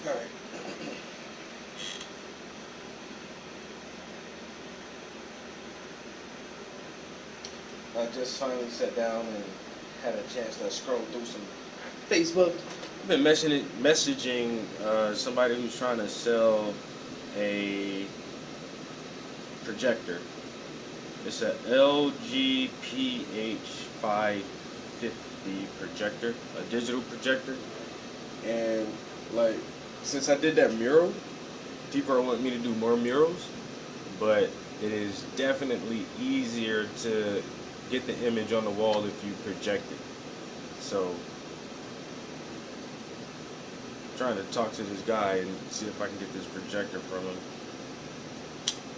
Alright. I just finally sat down and had a chance to scroll through some Facebook. I've been messaging somebody who's trying to sell a projector. It's a LG PH550 projector, a digital projector. And like, since I did that mural, people are wanting me to do more murals, but it is definitely easier to get the image on the wall if you project it. So, I'm trying to talk to this guy and see if I can get this projector from him.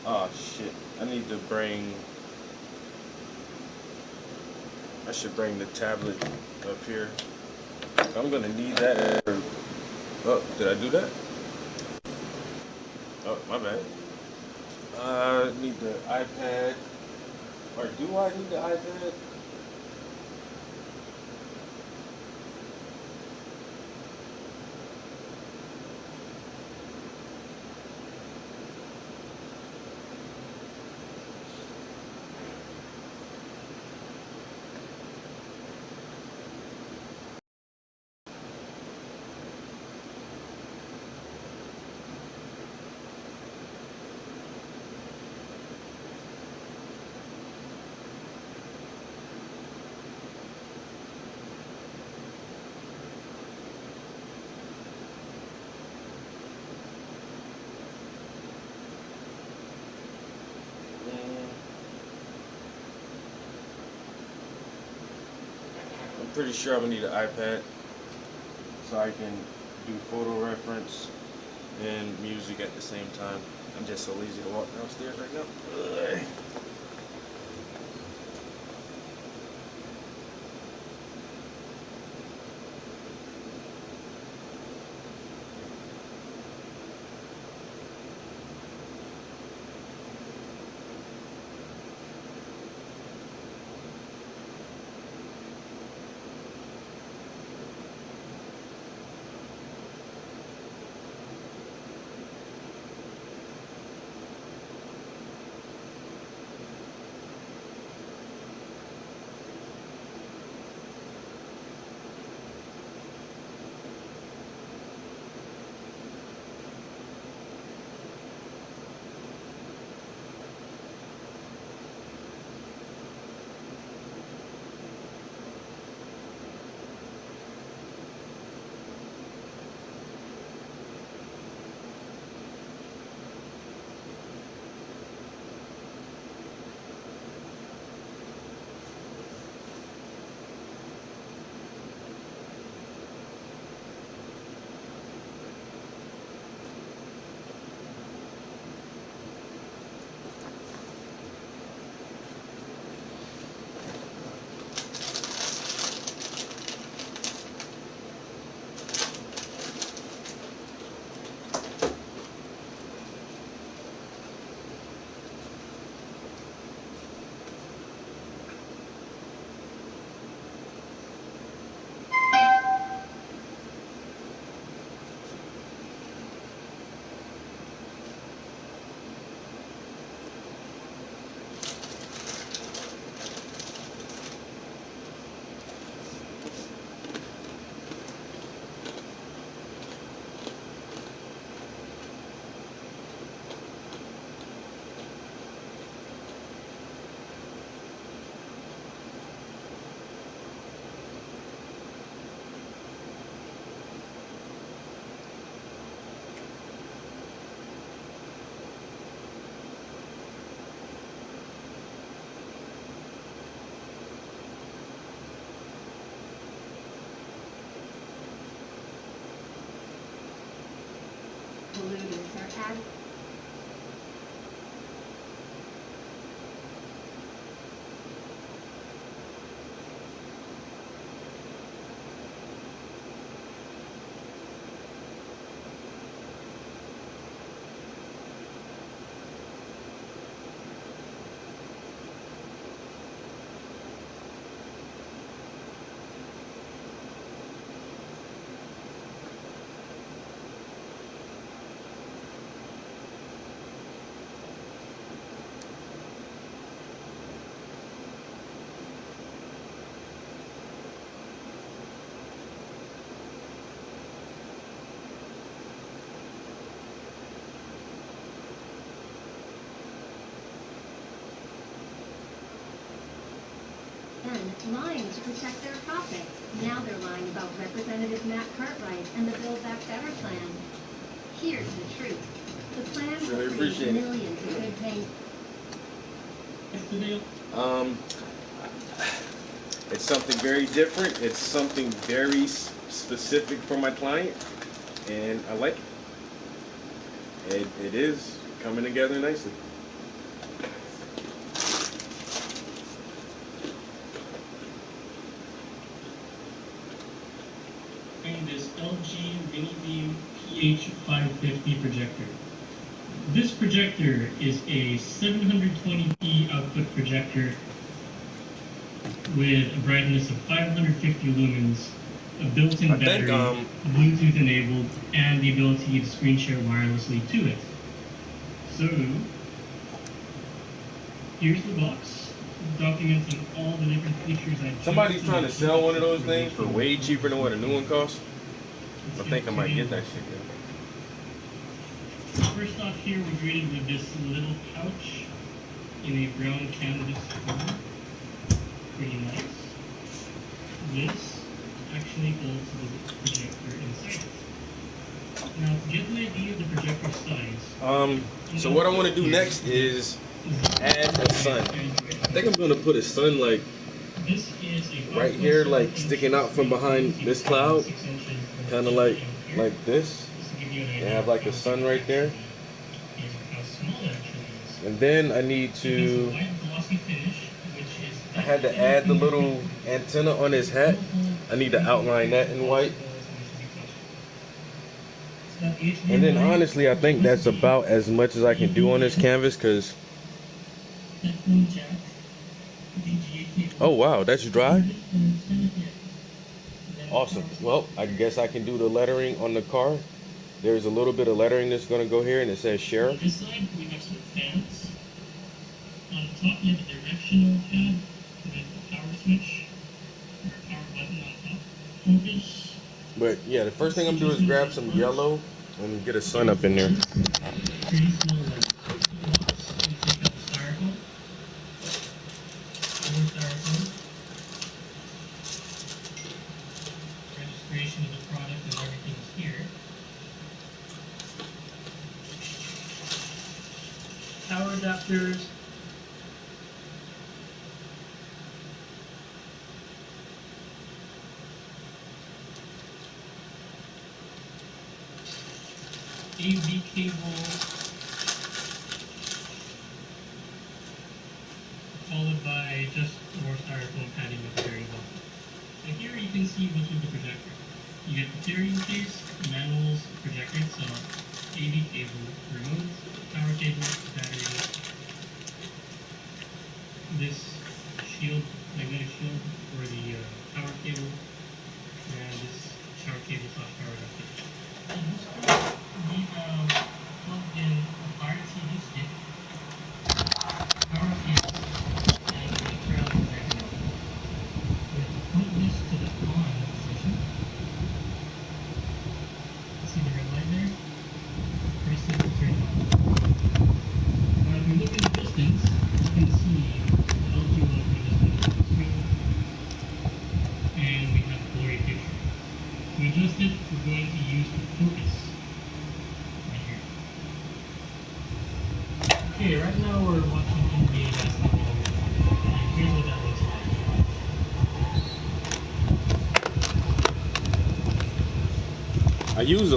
Oh shit! I need to bring. I should bring the tablet up here. I'm gonna need that. Oh, did I do that? Oh, my bad. Need the iPad. Or do I need the iPad? Mm, I'm pretty sure I'm gonna need an iPad so I can do photo reference and music at the same time. I'm just so lazy to walk downstairs right now. Ugh. lying to protect their profits. Now they're lying about Representative Matt Cartwright and the Build Back Better plan. Here's the truth. The plan will create millions of good paying. What's the deal? It's something very different. It's something very specific for my client, and I like it. It is coming together nicely. And this LG Minibeam PH550 projector. This projector is a 720p output projector with a brightness of 550 lumens, a built-in battery, Bluetooth enabled, and the ability to screen share wirelessly to it. So, here's the box, documenting all the different features I chose. Somebody's trying to sell one of those things for way cheaper than what a new one costs. I think I might get that shit. First off, here we're greeted with this little pouch in a brown canvas color. Pretty nice. This actually holds the projector inside it. Now, to get an idea of the projector size. So what I want to do next is add a sun. I think I'm gonna put a sun like right here, like sticking out from behind this cloud, kind of like this, and have like a sun right there. And then I need to. I had to add the little antenna on his hat. I need to outline that in white. And then honestly, I think that's about as much as I can do on this canvas, because... Oh wow, that's dry? Awesome. Well, I guess I can do the lettering on the car. There's a little bit of lettering that's going to go here, and it says Sheriff. On this side, we have some fans. On the top, you have a directional pad with a power switch, or a power button on top. Focus. But yeah, the first thing I'm going to do is grab some yellow and get a sun up in there. Pretty small box. You take out the styrofoam. More styrofoam. Registration of the product and everything is here. Power adapters. AV cable, followed by just more styrofoam padding at the very bottom. So here you can see what's with the projector. You get the carrying case, manuals, projector itself, AV cable, remote, power cable, battery, this shield, magnetic shield for the power cable, and this shower cable / power adapter. In this part, we have plugged in a Fire TV stick, power cable, and a trailing magnet. We have to point this to the on position. See the red light there? Press it to turn it on. Now if we look at the distance, you can see the LG logo just on the screen. And we have a blurry picture. To adjust it, we're going to use the focus right here. Okay, right now we're watching NBA basketball, and here's what that looks like. I use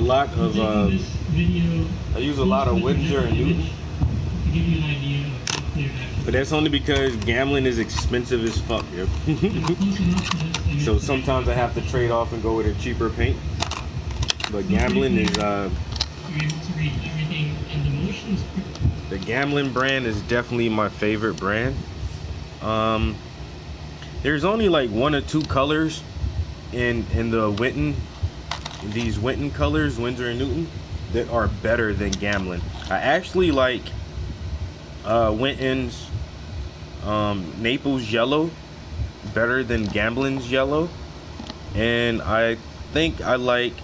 a lot of Winsor and Newton. To give you an idea of how clear that is. But that's only because gambling is expensive as fuck, yo. So sometimes I have to trade off and go with a cheaper paint. But gambling is You're able to read everything, and the motion is quick. the gambling brand is definitely my favorite brand. There's only like 1 or 2 colors in the Winton, these Winton colors, Winsor and Newton, that are better than gambling. I actually like Winton's Naples yellow better than gambling's yellow, and I think I like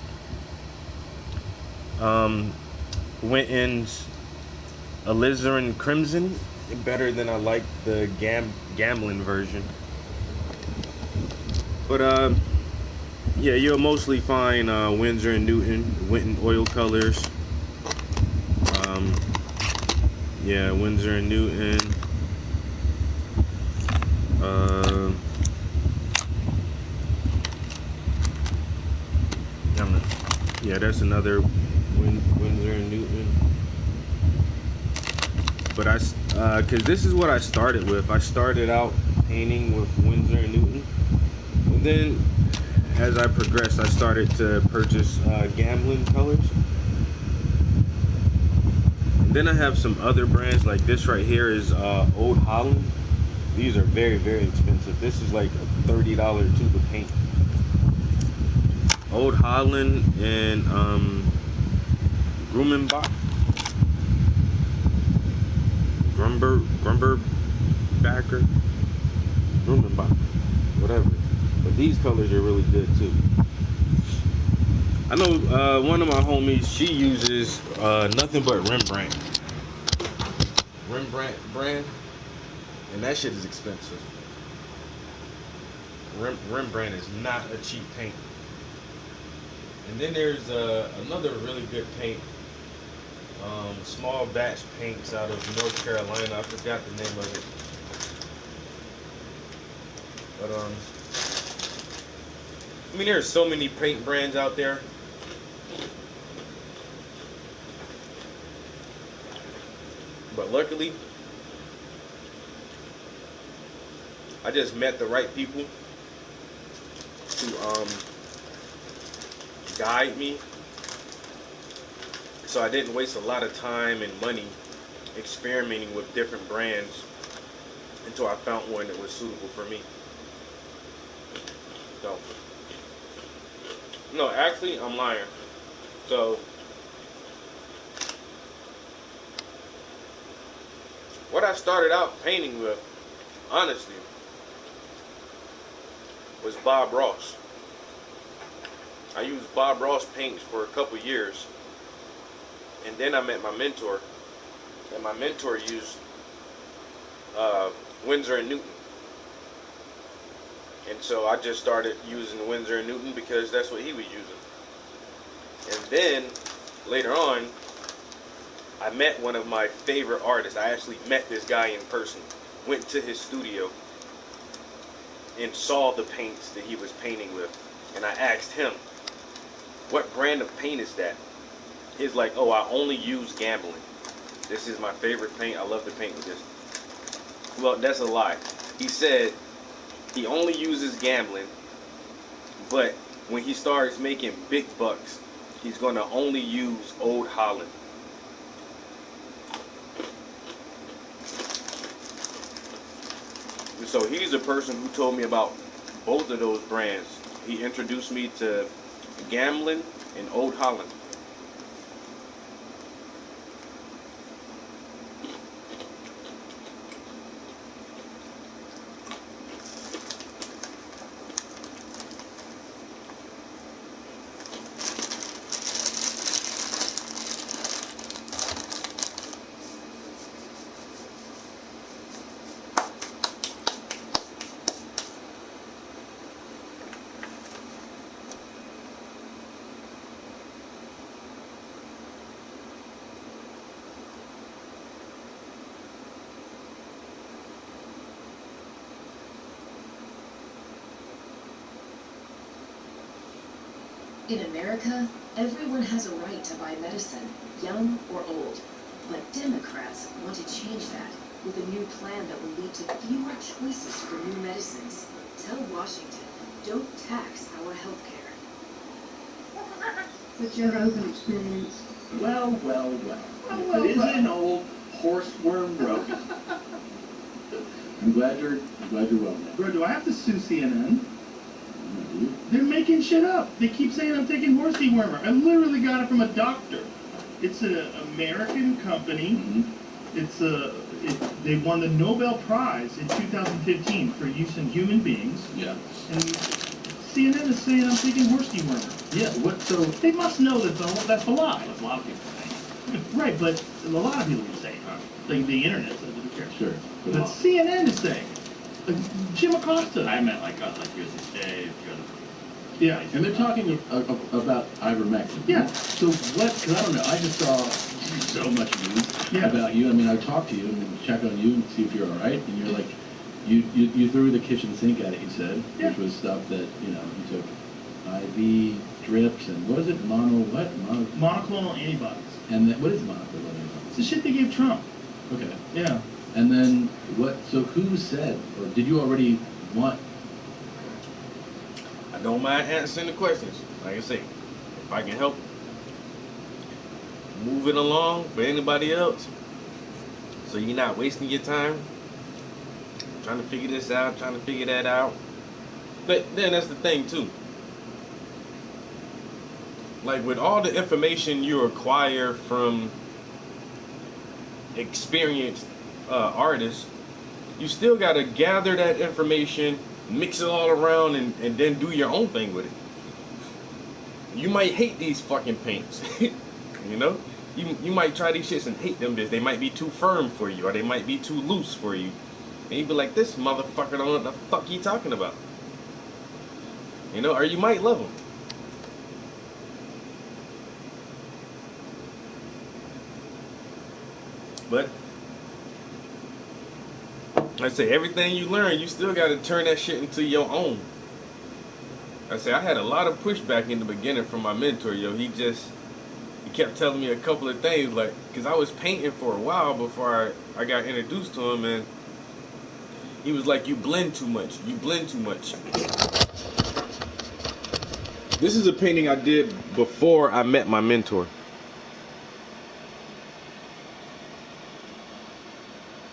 Winton's alizarin crimson better than I like the gambling version. But yeah, you'll mostly find Winsor and Newton oil colors. Yeah, Winsor and Newton. Yeah, that's another Winsor and Newton. But cause this is what I started with. I started out painting with Winsor and Newton, and then as I progressed, I started to purchase Gamblin colors. And then I have some other brands, like this right here is Old Holland. These are very, very expensive. This is like a $30 tube of paint. Old Holland and Grummenbach. Grumberbacker. Grummenbach. Whatever. But these colors are really good too. I know one of my homies, she uses nothing but Rembrandt brand, and that shit is expensive. Rembrandt is not a cheap paint. And then there's another really good paint, small batch paints out of North Carolina. I forgot the name of it. But I mean, there's so many paint brands out there. But luckily, I just met the right people to guide me, so I didn't waste a lot of time and money experimenting with different brands until I found one that was suitable for me. So, no, actually, I'm lying. So, what I started out painting with, honestly, was Bob Ross. I used Bob Ross paints for a couple years, and then I met my mentor, and my mentor used Winsor and Newton. And so I just started using Winsor and Newton because that's what he was using. And then later on, I met one of my favorite artists. I actually met this guy in person, went to his studio, and saw the paints that he was painting with. And I asked him, what brand of paint is that? He's like, oh, I only use Gamblin. This is my favorite paint. I love to paint with this. Well, that's a lie. He said he only uses Gamblin, but when he starts making big bucks, he's going to only use Old Holland. So he's the person who told me about both of those brands. He introduced me to Gamblin and Old Holland. In America, everyone has a right to buy medicine, young or old. But Democrats want to change that with a new plan that will lead to fewer choices for new medicines. Tell Washington, don't tax our health care. What's your open experience? Well. It is an old horseworm rope. I'm glad you're well now. Bro, do I have to sue CNN? They're making shit up. They keep saying I'm taking horse dewormer. I literally got it from a doctor. It's an American company. Mm-hmm. They won the Nobel Prize in 2015 for use in human beings. Yeah. And CNN is saying I'm taking horse dewormer. Yeah. What? So they must know that that's a lie. a lot of people saying. Right, but a lot of people are saying, like the internet says it. Sure. But CNN is saying. Jim Acosta. I meant like USA, a few other Yeah. And they're talking about ivermectin. Yeah. So what? Because I don't know. I just saw so much news about you. I mean, I talked to you and check on you and see if you're all right. And you're like, you threw the kitchen sink at it. You said, which was stuff that you took IV drips and what is it? Monoclonal antibodies. And then, what is monoclonal antibodies? It's the shit they gave Trump. Okay. Yeah. And then what? So who said, or did you already want? I don't mind answering the questions. Like I say, if I can help move it along for anybody else, so you're not wasting your time trying to figure this out, trying to figure that out. But then that's the thing too. Like with all the information you acquire from experienced artists, you still got to gather that information, mix it all around, and then do your own thing with it. You might hate these fucking paints. You know? You might try these shits and hate them because they might be too firm for you, or they might be too loose for you. And you'd be like, this motherfucker don't know what the fuck he talking about. You know? Or you might love him. But I say everything you learn, you still got to turn that shit into your own. I say I had a lot of pushback in the beginning from my mentor, yo. He kept telling me a couple of things, like, because I was painting for a while before I got introduced to him, and he was like, you blend too much. You blend too much. This is a painting I did before I met my mentor.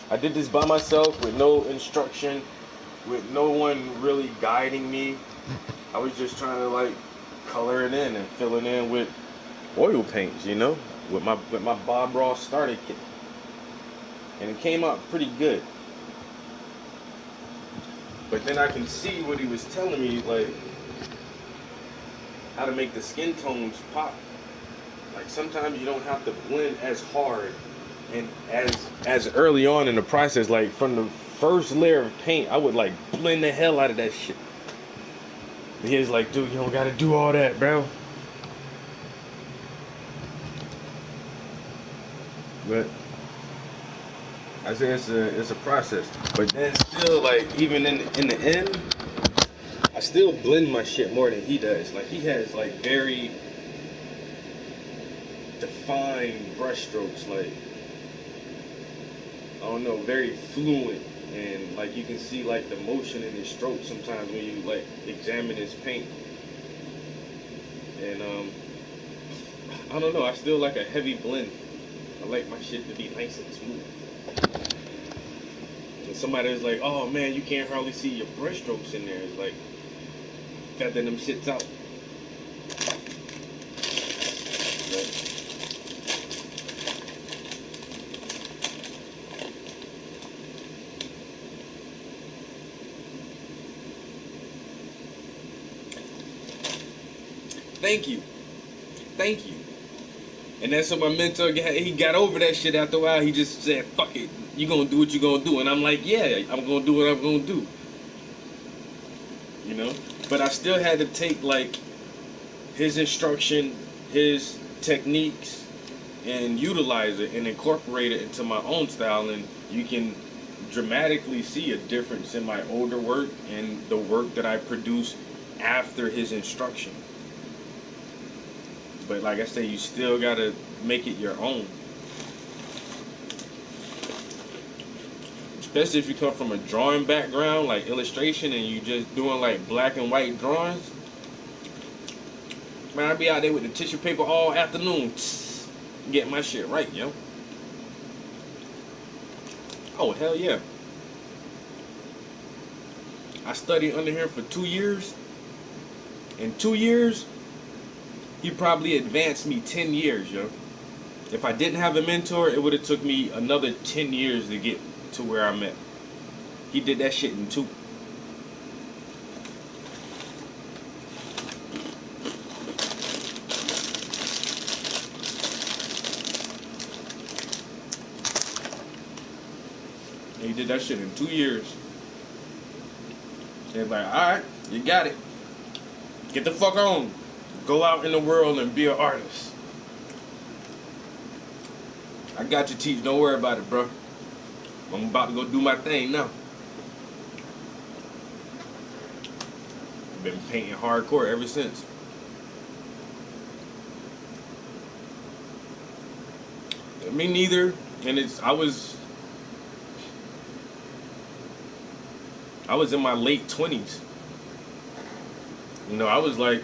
I did this by myself with no instruction, with no one really guiding me. I was just trying to like color it in and fill it in with oil paints, you know, with my Bob Ross starter kit. And it came out pretty good. But then I can see what he was telling me, like how to make the skin tones pop. Like sometimes you don't have to blend as hard and as early on in the process. Like from the first layer of paint, I would like blend the hell out of that shit. And he was like, dude, you don't gotta do all that, bro. But I say it's a process. But then still, like even in the end, I still blend my shit more than he does. Like he has like very defined brush strokes, like I don't know, very fluent, and like you can see like the motion in his stroke sometimes when you like examine his paint. And I don't know, I still like a heavy blend. I like my shit to be nice and smooth. And somebody was like, oh man, you can't hardly see your brush strokes in there. It's like feathering them shits out. But, thank you. And that's what my mentor got. He got over that shit after a while. He just said, fuck it, you gonna do what you gonna do. And I'm like, yeah, I'm gonna do what I'm gonna do. You know? But I still had to take like his instruction, his techniques, and utilize it and incorporate it into my own style. And you can dramatically see a difference in my older work and the work that I produce after his instruction. But like I say, you still gotta make it your own. Especially if you come from a drawing background, like illustration, and you just doing like black and white drawings. Man, I'd be out there with the tissue paper all afternoon, getting my shit right, yo. Oh, hell yeah. I studied under him for 2 years. In 2 years, he probably advanced me 10 years, yo. If I didn't have a mentor, it would have took me another 10 years to get to where I'm at. He did that shit in 2. He did that shit in 2 years. They're like, all right, you got it. Get the fuck on. Go out in the world and be an artist. I got you, teach. Don't worry about it, bro. I'm about to go do my thing now. Been painting hardcore ever since. Me neither. And I was in my late 20s. You know, I was like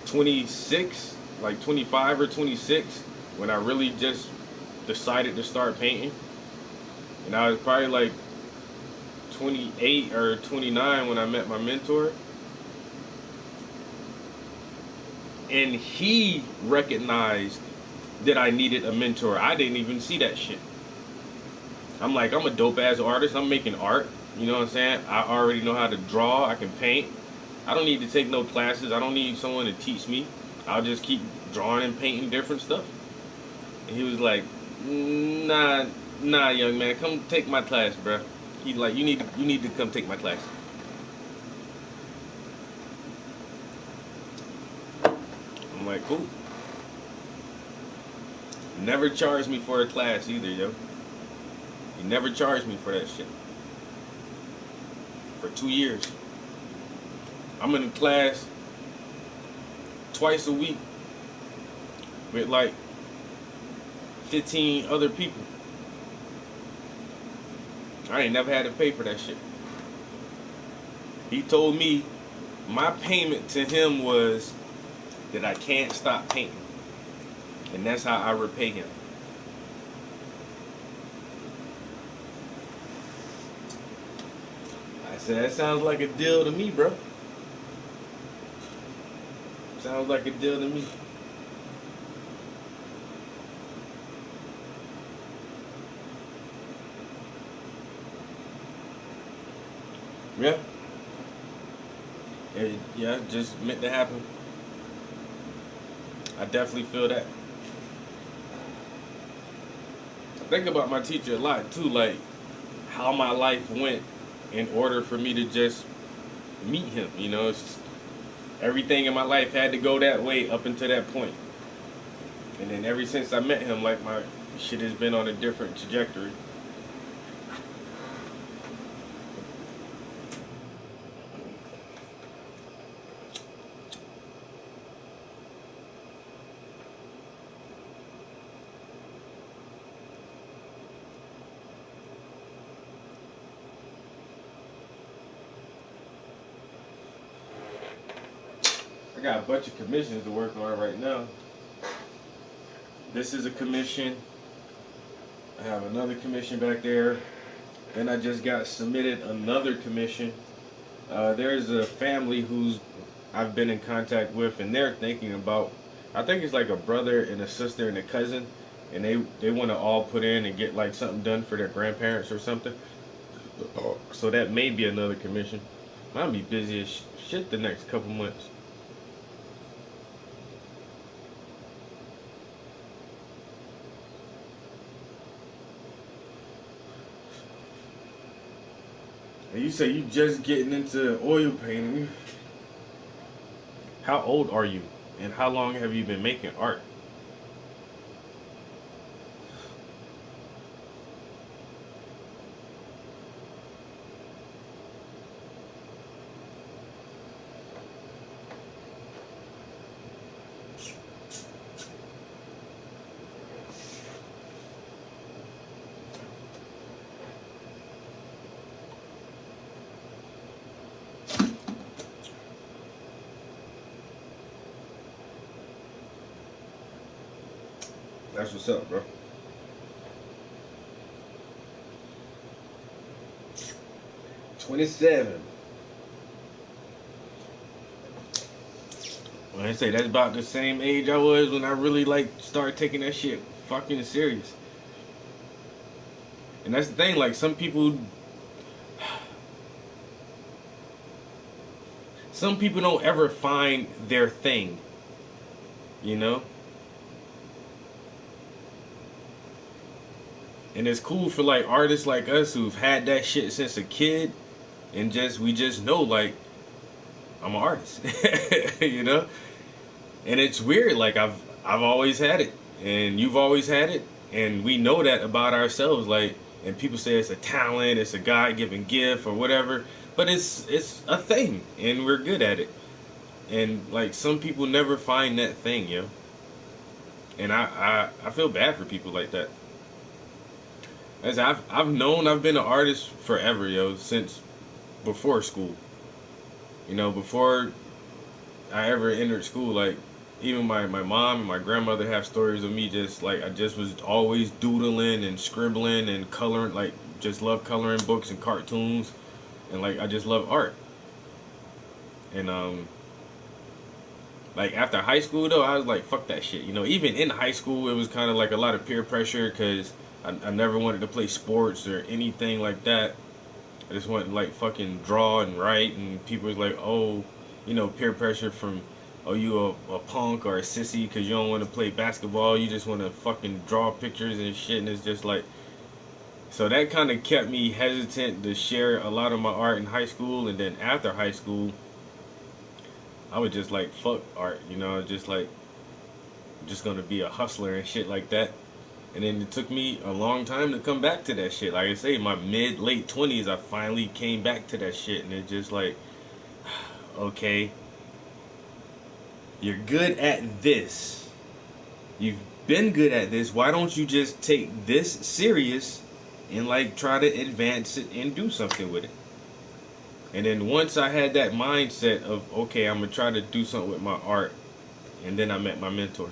26, like 25 or 26 when I really just decided to start painting. And I was probably like 28 or 29 when I met my mentor. And he recognized that I needed a mentor. I didn't even see that shit. I'm like, I'm a dope ass artist. I'm making art. You know what I'm saying? I already know how to draw. I can paint. I don't need to take no classes. I don't need someone to teach me. I'll just keep drawing and painting different stuff. And he was like, nah, young man, come take my class, bruh. He like, you need to come take my class. I'm like, cool. Never charged me for a class either, yo. He never charged me for that shit. For 2 years. I'm in a class twice a week with like 15 other people. I ain't never had to pay for that shit. He told me my payment to him was that I can't stop painting. And that's how I repay him. I said, that sounds like a deal to me, bro. Sounds like a deal to me. Yeah. Yeah, just meant to happen. I definitely feel that. I think about my teacher a lot too, like how my life went in order for me to just meet him. You know, it's just, everything in my life had to go that way up until that point. And then ever since I met him, like my shit has been on a different trajectory. I got a bunch of commissions to work on right now. This is a commission. I have another commission back there. Then I just got submitted another commission. There's a family who's I've been in contact with, and they're thinking about, I think it's like a brother and a sister and a cousin, and they want to all put in and get like something done for their grandparents or something. So that may be another commission. I'll be busy as shit the next couple months. And you say you just getting into oil painting. How old are you? And how long have you been making art? That's what's up, bro. 27. Well, I say that's about the same age I was when I really like started taking that shit fucking serious. And that's the thing, like some people don't ever find their thing, you know? And it's cool for like artists like us who've had that shit since a kid and we just know, like, I'm an artist, you know. And it's weird, like I've always had it, and you've always had it, and we know that about ourselves. Like, and people say it's a talent, it's a God-given gift or whatever, but it's a thing, and we're good at it. And like some people never find that thing, yo. And I feel bad for people like that. As I've been an artist forever, yo, since before school. You know, before I ever entered school, like even my mom and my grandmother have stories of me just like I just was always doodling and scribbling and coloring, like just love coloring books and cartoons, and like I just love art. And like after high school though, I was like fuck that shit. You know, even in high school it was kind of like a lot of peer pressure because I never wanted to play sports or anything like that. I just wanted to like fucking draw and write, and people was like, oh, you know, peer pressure from, oh, you a punk or a sissy because you don't want to play basketball, you just want to fucking draw pictures and shit, and it's just like, so that kind of kept me hesitant to share a lot of my art in high school, and then after high school, I was just like, fuck art, you know, just like, just gonna be a hustler and shit like that. And then it took me a long time to come back to that shit. Like I say, my late 20s, I finally came back to that shit. And it's just like, okay, you're good at this. You've been good at this. Why don't you just take this serious and like try to advance it and do something with it? And then once I had that mindset of, okay, I'm going to try to do something with my art. And then I met my mentor.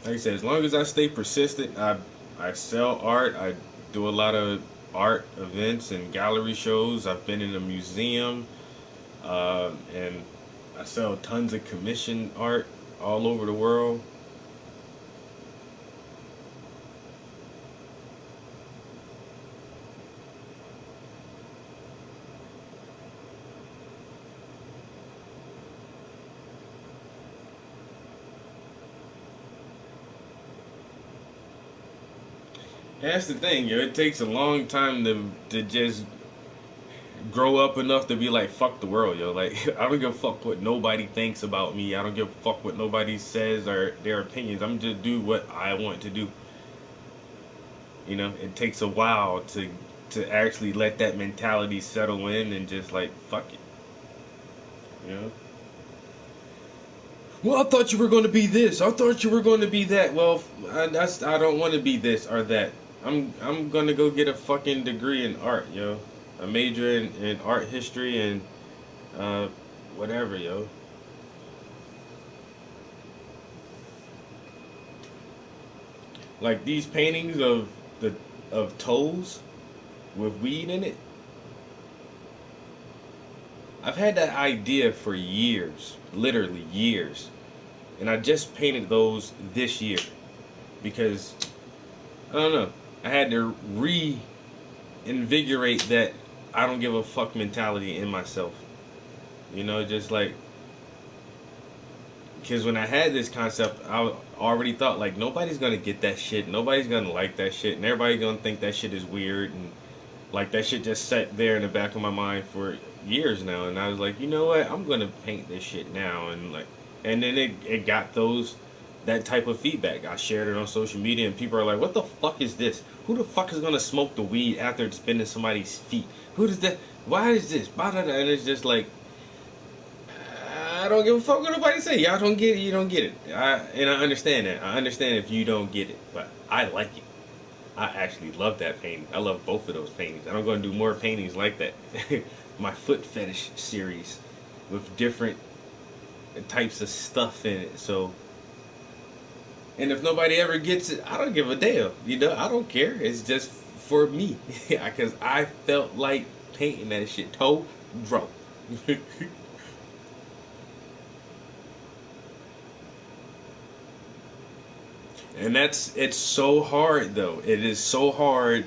Like I said, as long as I stay persistent, I sell art. I do a lot of art events and gallery shows. I've been in a museum, and I sell tons of commission art all over the world. And that's the thing, yo. It takes a long time to just grow up enough to be like, fuck the world, yo. Like, I don't give a fuck what nobody thinks about me. I don't give a fuck what nobody says or their opinions. I'm just do what I want to do. You know, it takes a while to actually let that mentality settle in and just like, fuck it. You know? Well, I thought you were going to be this. I thought you were going to be that. Well, I don't want to be this or that. I'm gonna go get a fucking degree in art, yo. A major in art history and whatever, yo. Like these paintings of toes with weed in it. I've had that idea for years, literally years, and I just painted those this year because I don't know. I had to reinvigorate that I don't give a fuck mentality in myself. You know, just like, because when I had this concept, I already thought, like, nobody's going to get that shit. Nobody's going to like that shit. And everybody's going to think that shit is weird. And, like, that shit just sat there in the back of my mind for years now. And I was like, you know what? I'm going to paint this shit now. And, like, and then it got that type of feedback. I shared it on social media, and people are like, what the fuck is this? Who the fuck is gonna smoke the weed after it's been in somebody's feet? Who does that? Why is this? And it's just like, I don't give a fuck what nobody say. Y'all don't get it, you don't get it. And I understand that. I understand if you don't get it, but I like it. I actually love that painting. I love both of those paintings. And I'm gonna do more paintings like that. My foot fetish series with different types of stuff in it. So, and if nobody ever gets it, I don't give a damn. You know, I don't care. It's just for me. Because I felt like painting that shit. Toe, bro. And it's so hard, though. It is so hard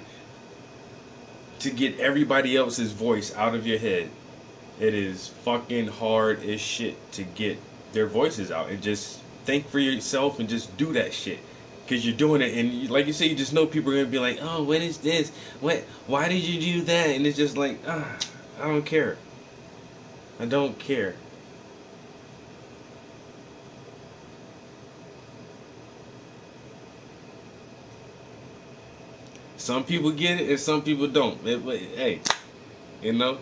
to get everybody else's voice out of your head. It is fucking hard as shit to get their voices out. It just think for yourself and just do that shit. Because you're doing it, and like you say, you just know people are going to be like, oh, what is this? Why did you do that? And it's just like, I don't care. I don't care. Some people get it and some people don't. Hey, you know,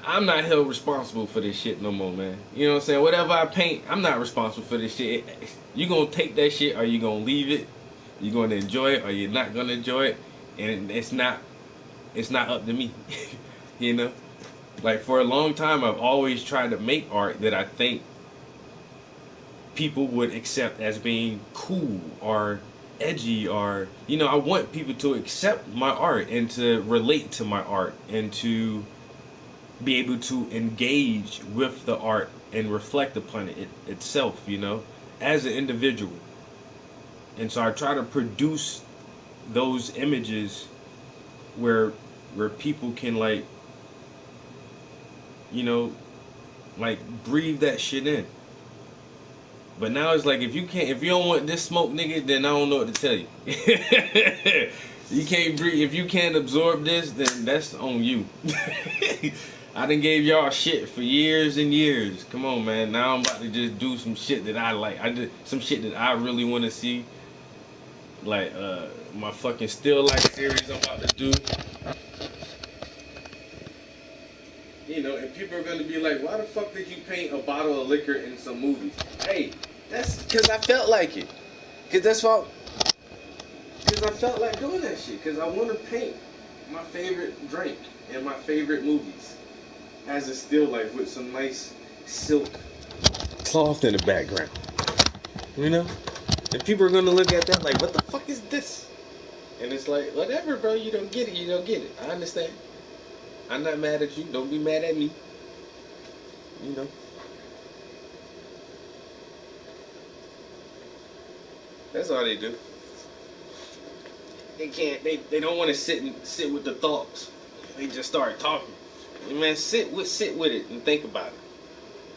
I'm not held responsible for this shit no more, man. You know what I'm saying? Whatever I paint, I'm not responsible for this shit. You gonna take that shit or you gonna leave it? You gonna enjoy it or you're not gonna enjoy it? And it's not up to me. You know? Like for a long time I've always tried to make art that I think people would accept as being cool or edgy, or I want people to accept my art and to relate to my art and to be able to engage with the art and reflect upon it itself, as an individual. And so I try to produce those images where people can like breathe that shit in. But now it's like if you don't want this smoke, nigga, then I don't know what to tell you. You can't breathe. If you can't absorb this, then that's on you. I done gave y'all shit for years and years. Come on, man. Now I'm about to just do some shit that I like. Some shit that I really want to see. Like my fucking still life series I'm about to do. And people are gonna be like, why the fuck did you paint a bottle of liquor in some movies? Hey, that's because I felt like it. Because I felt like doing that shit. Because I want to paint my favorite drink in my favorite movies as a still life with some nice silk cloth in the background. And people are gonna look at that like, what the fuck is this? And it's like, whatever, bro. You don't get it. You don't get it. I understand. I'm not mad at you. Don't be mad at me. That's all they do. They can't. They don't want to sit with the thoughts. They just start talking. Man, sit with it and think about it.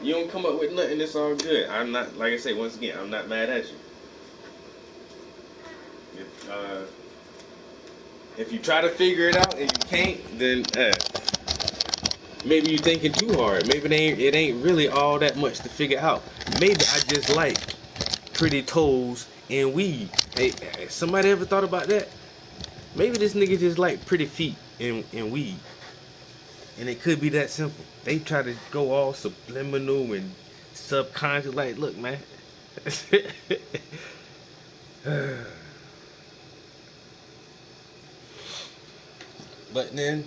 You don't come up with nothing. It's all good. I'm not, like I say once again, I'm not mad at you. If you try to figure it out and you can't, then maybe you're thinking too hard. Maybe it ain't really all that much to figure out. Maybe I just like pretty toes and weed. Hey, somebody ever thought about that? Maybe this nigga just like pretty feet and weed. And it could be that simple. They try to go all subliminal and subconscious. Like, look, man. But then,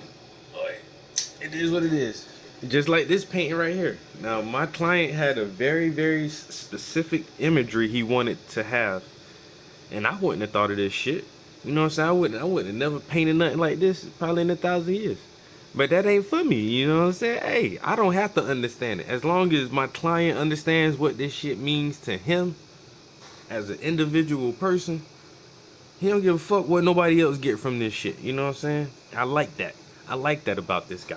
it is what it is. Just like this painting right here. Now, my client had a very, very specific imagery he wanted to have. And I wouldn't have thought of this shit. You know what I'm saying? I wouldn't have never painted nothing like this probably in 1,000 years. But that ain't for me, you know what I'm saying? Hey, I don't have to understand it. As long as my client understands what this shit means to him as an individual person, he don't give a fuck what nobody else get from this shit. You know what I'm saying? I like that. I like that about this guy.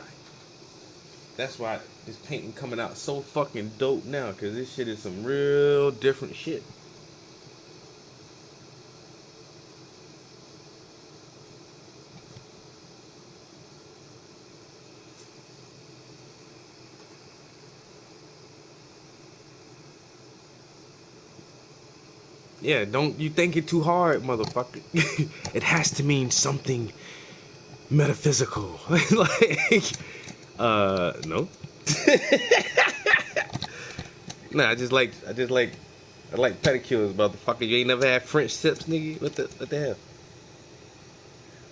That's why this painting coming out so fucking dope now, because this shit is some real different shit. Yeah, don't you think it too hard, motherfucker. It has to mean something metaphysical. Like, no. Nah, I like pedicures, motherfucker. You ain't never had French tips, nigga? What the hell?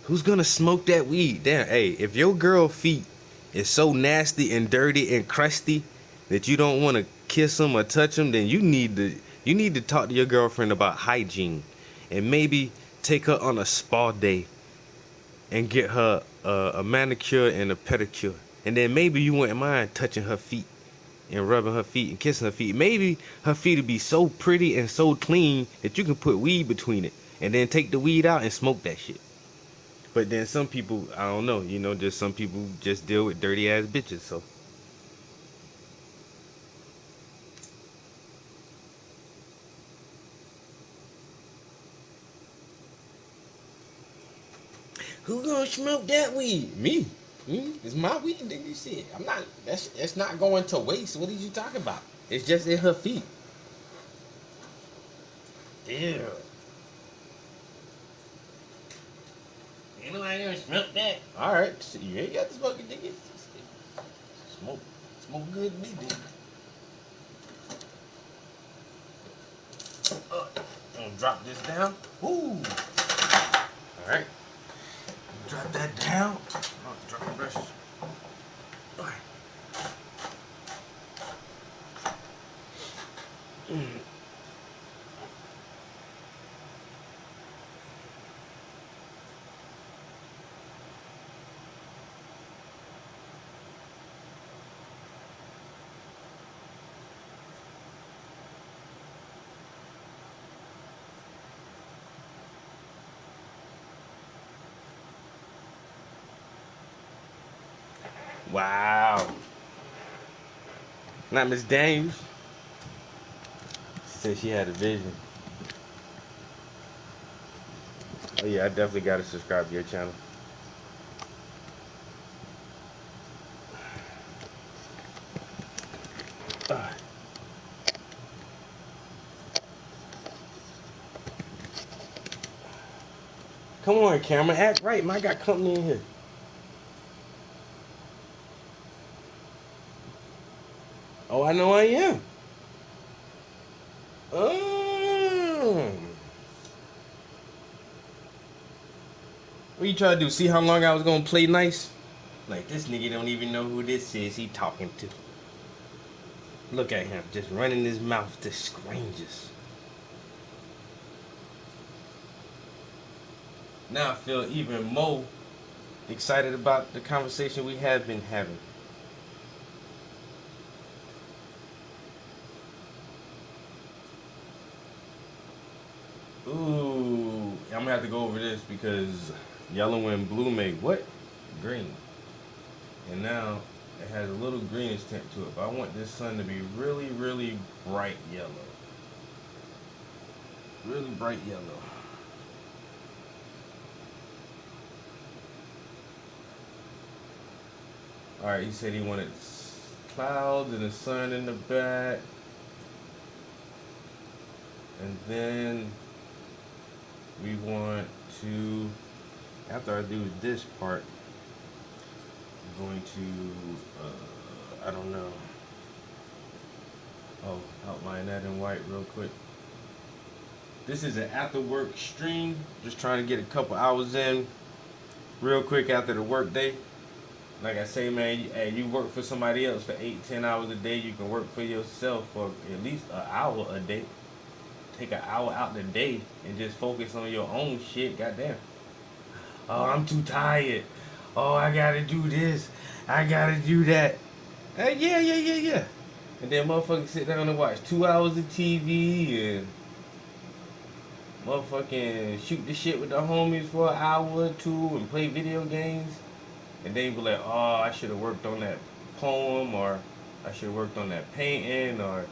Who's gonna smoke that weed? Damn, hey, if your girl feet is so nasty and dirty and crusty that you don't want to kiss them or touch them, then you need to talk to your girlfriend about hygiene and maybe take her on a spa day and get her a manicure and a pedicure. And then maybe you wouldn't mind touching her feet and rubbing her feet and kissing her feet. Maybe her feet would be so pretty and so clean that you can put weed between it and then take the weed out and smoke that shit. But then some people, I don't know, just some people just deal with dirty ass bitches, so. Who gonna smoke that weed? Me. It's my weed, nigga. Shit. I'm not. It's not going to waste. What are you talking about? It's just in her feet. Ew. Ain't nobody gonna smoke that. All right. So you ain't got to smoke it, nigga. Smoke. Smoke good weed, nigga. I'm gonna drop this down. Ooh. All right. Drop that down. Oh, drop my brushes. All right. Wow. Not Miss Daniels. She said she had a vision. Oh yeah, I definitely gotta subscribe to your channel. Come on, camera, act right, man. I got company in here. Oh, I know I am. What you trying to do? See how long I was gonna play nice? Like, this nigga don't even know who this is he talking to. Look at him, just running his mouth to strangers. Now I feel even more excited about the conversation we have been having. Ooh, I'm gonna have to go over this because yellow and blue make what? Green. And now it has a little greenish tint to it, but I want this sun to be really, really bright yellow. Really bright yellow. Alright, he said he wanted clouds and the sun in the back. And then we want to, after I do this part, I'm going to, I don't know. Oh, outline that in white real quick. This is an after work stream. Just trying to get a couple hours in real quick after the work day. Like I say, man, you work for somebody else for 8-10 hours a day. You can work for yourself for at least an hour a day. Take an hour out the day and just focus on your own shit. Goddamn. Oh, I'm too tired. Oh, I gotta do this. I gotta do that. Yeah. And then motherfuckers sit down and watch 2 hours of TV and motherfucking shoot the shit with the homies for an hour or two and play video games. And then you be like, oh, I should have worked on that poem, or I should have worked on that painting, or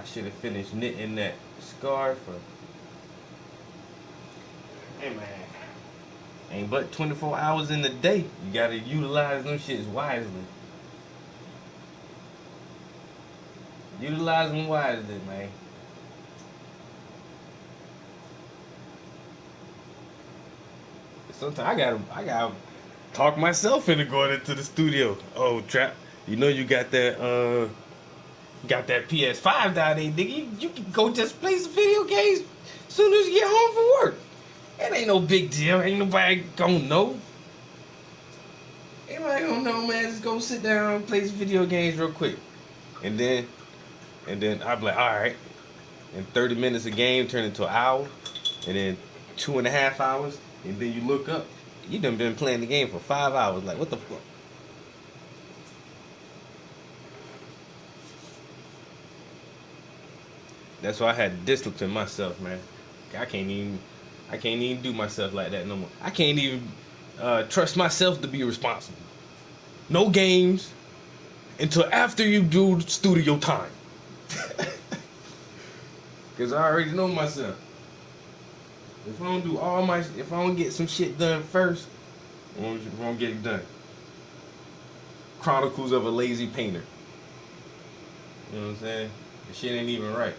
I should have finished knitting that scarf. Or... Hey, man. Ain't but 24 hours in the day. You gotta utilize them shits wisely. Utilize them wisely, man. Sometimes I gotta talk myself into going into the studio. Oh, Trap, you know you got that PS5 down there, nigga. You can go just play some video games as soon as you get home from work. It ain't no big deal. Ain't nobody gonna know. Ain't nobody gonna know, man. Just go sit down and play some video games real quick. And then I'll be like, alright. And 30 minutes a game turn into an hour. And then 2.5 hours. And then you look up. You done been playing the game for 5 hours. Like, what the fuck? That's why I had to discipline myself, man. I can't even do myself like that no more. I can't even trust myself to be responsible. No games until after you do studio time. Because I already know myself. If I don't do all my, if I don't get some shit done first, I won't get it done. Chronicles of a Lazy Painter. You know what I'm saying? The shit ain't even right.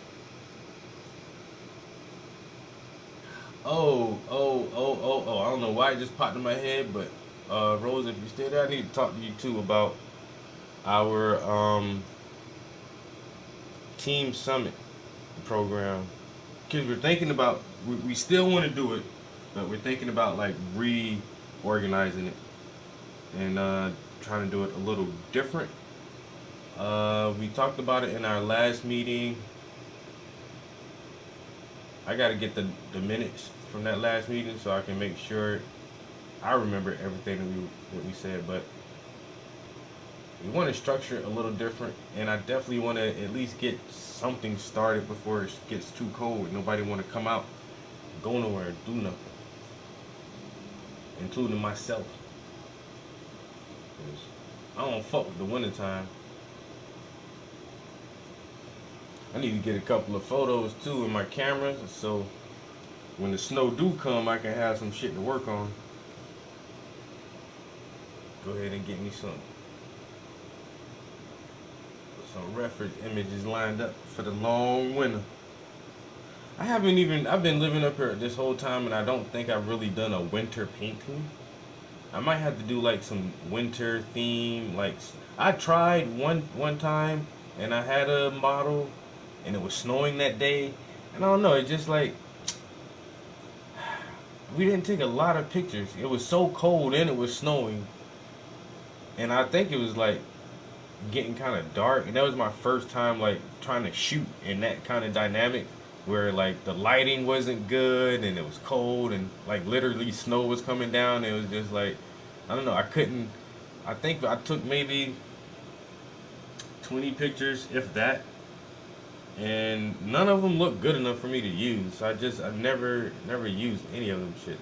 Oh. I don't know why it just popped in my head, but Rose, if you stay there, I need to talk to you too about our team summit program. Because we're thinking about, we still want to do it, but we're thinking about like reorganizing it and trying to do it a little different. We talked about it in our last meeting. I got to get the minutes from that last meeting so I can make sure I remember everything that we said. But we want to structure it a little different, and I definitely want to at least get something started before it gets too cold. Nobody want to come out, go nowhere, do nothing, including myself. 'Cause I don't fuck with the wintertime. I need to get a couple of photos too in my camera, so when the snow do come, I can have some shit to work on. Go ahead and get me some reference images lined up for the long winter. I've been living up here this whole time, and I don't think I've really done a winter painting. I might have to do like some winter theme. Like I tried one time, and I had a model, and it was snowing that day, and I don't know. It just like we didn't take a lot of pictures. It was so cold and it was snowing, and I think it was like getting kind of dark, and that was my first time like trying to shoot in that kind of dynamic where like the lighting wasn't good and it was cold and like literally snow was coming down. It was just like I don't know. I think I took maybe 20 pictures, if that, and none of them looked good enough for me to use. So I never used any of them shits.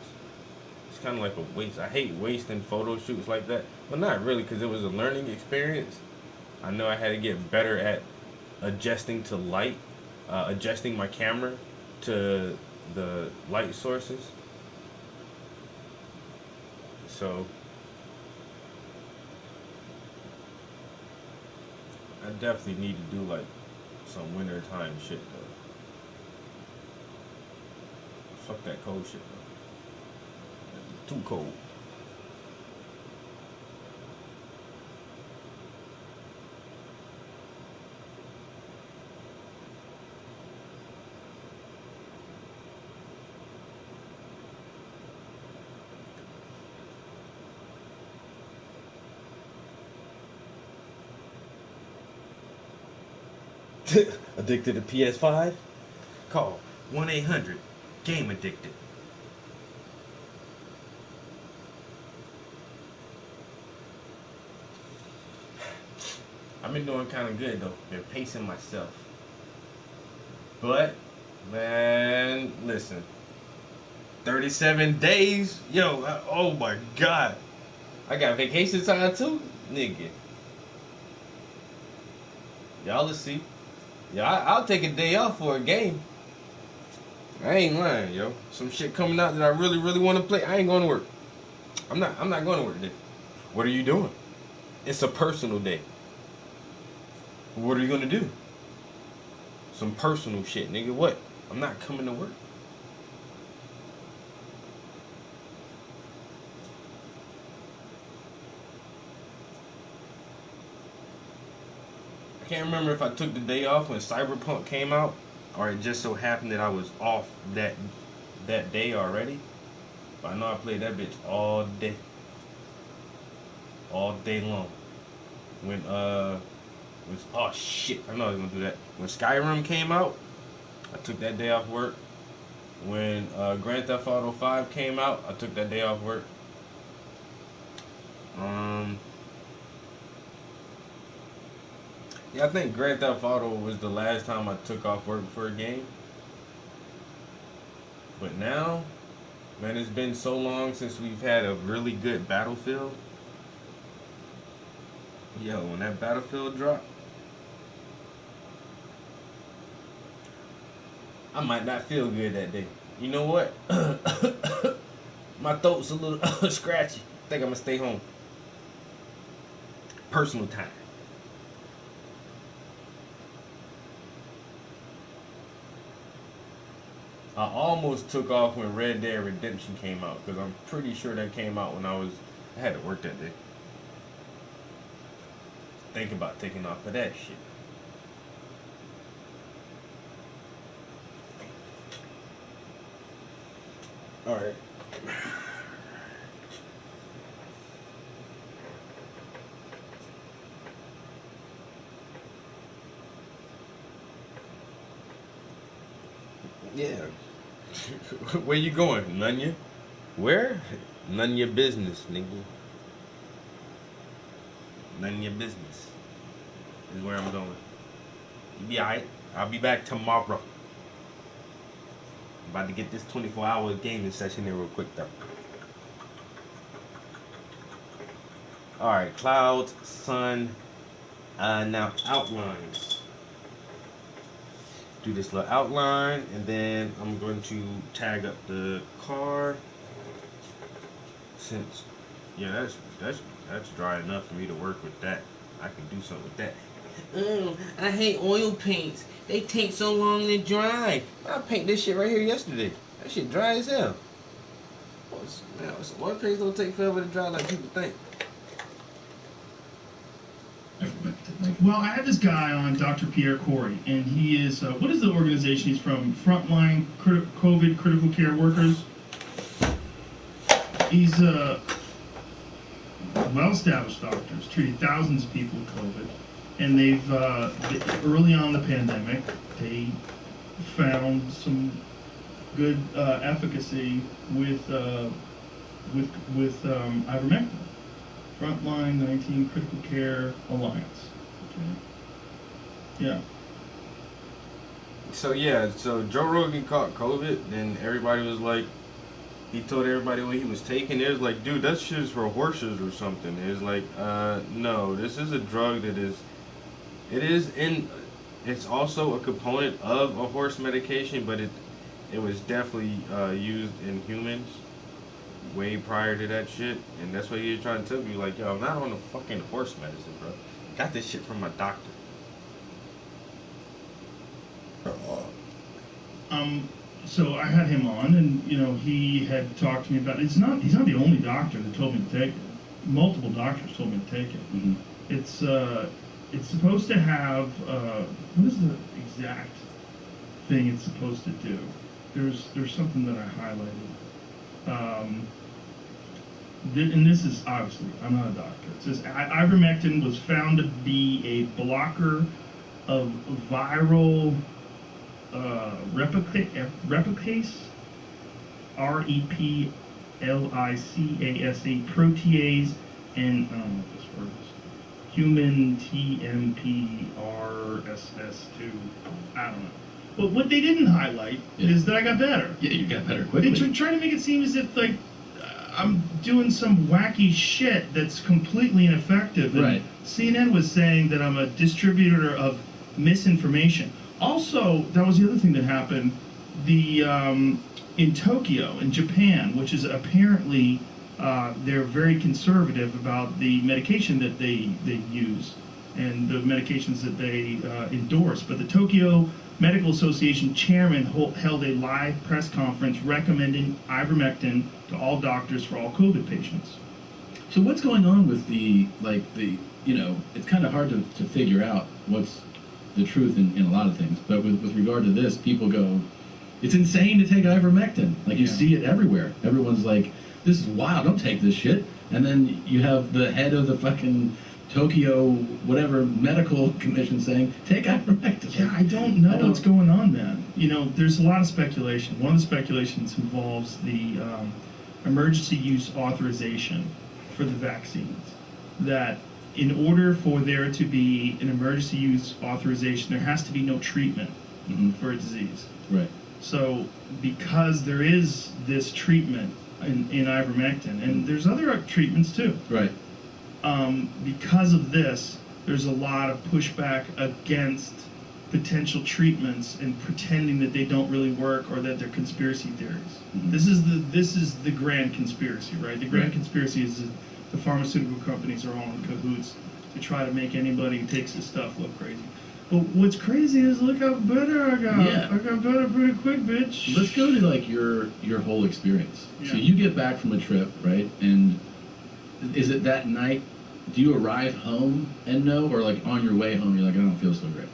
It's kind of like a waste. I hate wasting photo shoots like that, but not really, because it was a learning experience. I know I had to get better at adjusting to light, adjusting my camera to the light sources. So I definitely need to do like some wintertime shit though. Fuck that cold shit though. Too cold. Addicted to PS5? Call 1-800-GAME ADDICTED. I've been doing kind of good though. Been pacing myself. But man, listen. 37 days, yo. Oh my god, I got vacation time too, nigga. Y'all will see. Yeah, I'll take a day off for a game. I ain't lying, yo. Some shit coming out that I really want to play. I ain't going to work. I'm not going to work today. What are you doing? It's a personal day. What are you gonna do? Some personal shit, nigga. What? I'm not coming to work. I can't remember if I took the day off when Cyberpunk came out, or it just so happened that I was off that day already. But I know I played that bitch all day long. When oh shit, I know I was gonna do that. When Skyrim came out, I took that day off work. When Grand Theft Auto 5 came out, I took that day off work. Yeah, I think Grand Theft Auto was the last time I took off work for a game. But now, man, it's been so long since we've had a really good Battlefield. Yo, when that Battlefield dropped, I might not feel good that day. You know what? My throat's a little scratchy. I think I'm gonna stay home. Personal time. I almost took off when Red Dead Redemption came out because I'm pretty sure that came out when I had to work that day. Think about taking off for that shit. All right. Yeah. Where you going? None ya? Where? None your business, nigga. None your business. Is where I'm going. You be alright. I'll be back tomorrow. I'm about to get this 24-hour gaming session in real quick though. Alright, clouds, sun, now outlines. Do this little outline, and then I'm going to tag up the car. Since, yeah, that's dry enough for me to work with that. I can do something with that. I hate oil paints. They take so long to dry. I paint this shit right here yesterday. That shit dry as hell. Oil paints don't take forever to dry like people think. Well, I had this guy on, Dr. Pierre Corey, and he is, what is the organization he's from? Frontline COVID Critical Care Workers. He's a well-established doctor. He's treated thousands of people with COVID. And they've, early on in the pandemic, they found some good efficacy with ivermectin. Frontline 19 Critical Care Alliance. Okay. Yeah. So Joe Rogan caught COVID, and everybody was like, he told everybody what he was taking. It was like, dude, that shit is for horses or something. It was like, no, this is a drug that it's also a component of a horse medication, but it was definitely used in humans way prior to that shit, and that's what he was trying to tell me, like, yo, I'm not on the fucking horse medicine, bro. I got this shit from my doctor. So I had him on, and he had talked to me about it. He's not the only doctor that told me to take it. Multiple doctors told me to take it. Mm-hmm. It's supposed to have what is the exact thing it's supposed to do? There's something that I highlighted. And this is obviously, I'm not a doctor. It says ivermectin was found to be a blocker of viral replicase, REPLICASE protease, and I don't know what this word is, human TMPRSS2. I don't know. But what they didn't highlight is that I got better. Yeah, you got better quickly. They're trying to make it seem as if like I'm doing some wacky shit that's completely ineffective. And right. CNN was saying that I'm a distributor of misinformation. Also, that was the other thing that happened. In Tokyo, in Japan, which is apparently they're very conservative about the medication that they use and the medications that they endorse. But the Tokyo Medical Association chairman held a live press conference recommending ivermectin to all doctors for all COVID patients. So what's going on with it's kind of hard to figure out what's the truth in a lot of things. But with regard to this, people go, it's insane to take ivermectin. Like, you see it everywhere. Everyone's like, this is wild, don't take this shit. And then you have the head of the fucking Tokyo whatever medical commission saying, take ivermectin. Yeah, I don't know what's going on then. There's a lot of speculation. One of the speculations involves the emergency use authorization for the vaccines. That in order for there to be an emergency use authorization, there has to be no treatment for a disease. Right. So because there is this treatment in ivermectin, and there's other treatments too. Right. Because of this, there's a lot of pushback against potential treatments and pretending that they don't really work or that they're conspiracy theories. Mhm. This is the grand conspiracy, right? The grand Right. conspiracy is that the pharmaceutical companies are all in cahoots to try to make anybody who takes this stuff look crazy. But what's crazy is look how better I got. Yeah. I got better pretty quick, bitch. Let's go to like your whole experience. So Yeah. you get back from a trip, right? And is it that night? Do you arrive home and know, or like on your way home, you're like, I don't feel so great?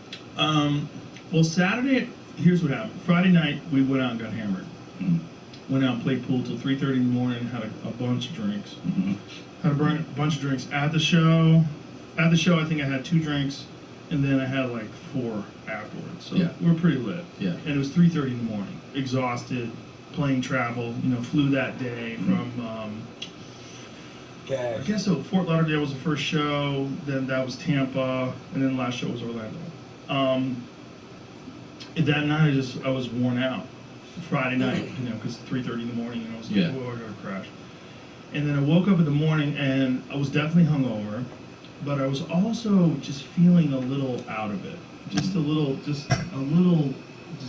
Well, Saturday, here's what happened. Friday night, we went out and got hammered. Mm-hmm. Went out and played pool till 3:30 in the morning. Had a bunch of drinks. Mm-hmm. Had a bunch of drinks at the show. At the show, I think I had 2 drinks, and then I had like 4 afterwards. So Yeah. we're pretty lit. Yeah. And it was 3:30 in the morning. Exhausted, plane travel. Flew that day from. I guess so. Fort Lauderdale was the first show. Then that was Tampa, and then the last show was Orlando. That night, I was worn out. Friday night, because 3:30 in the morning, I was like, Yeah. whoa, I gotta crash. And then I woke up in the morning, and I was definitely hungover, but I was also just feeling a little out of it, just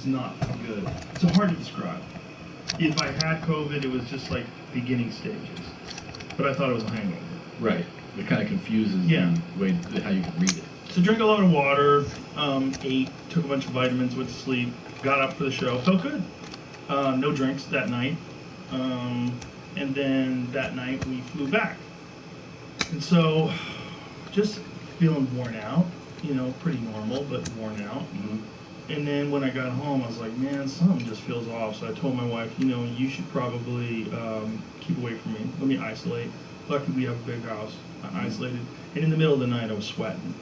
not good. It's hard to describe. If I had COVID, it was just like beginning stages, but I thought it was a hangover. Right. It kind of confuses Yeah. the way how you can read it. So drank a lot of water, ate, took a bunch of vitamins, went to sleep, got up for the show, felt good. No drinks that night. And then that night we flew back. And so just feeling worn out, pretty normal, but worn out. Mm-hmm. And then when I got home, I was like, man, something just feels off. So I told my wife, you should probably keep away from me. Let me isolate. Luckily, we have a big house. I isolated. And in the middle of the night, I was sweating.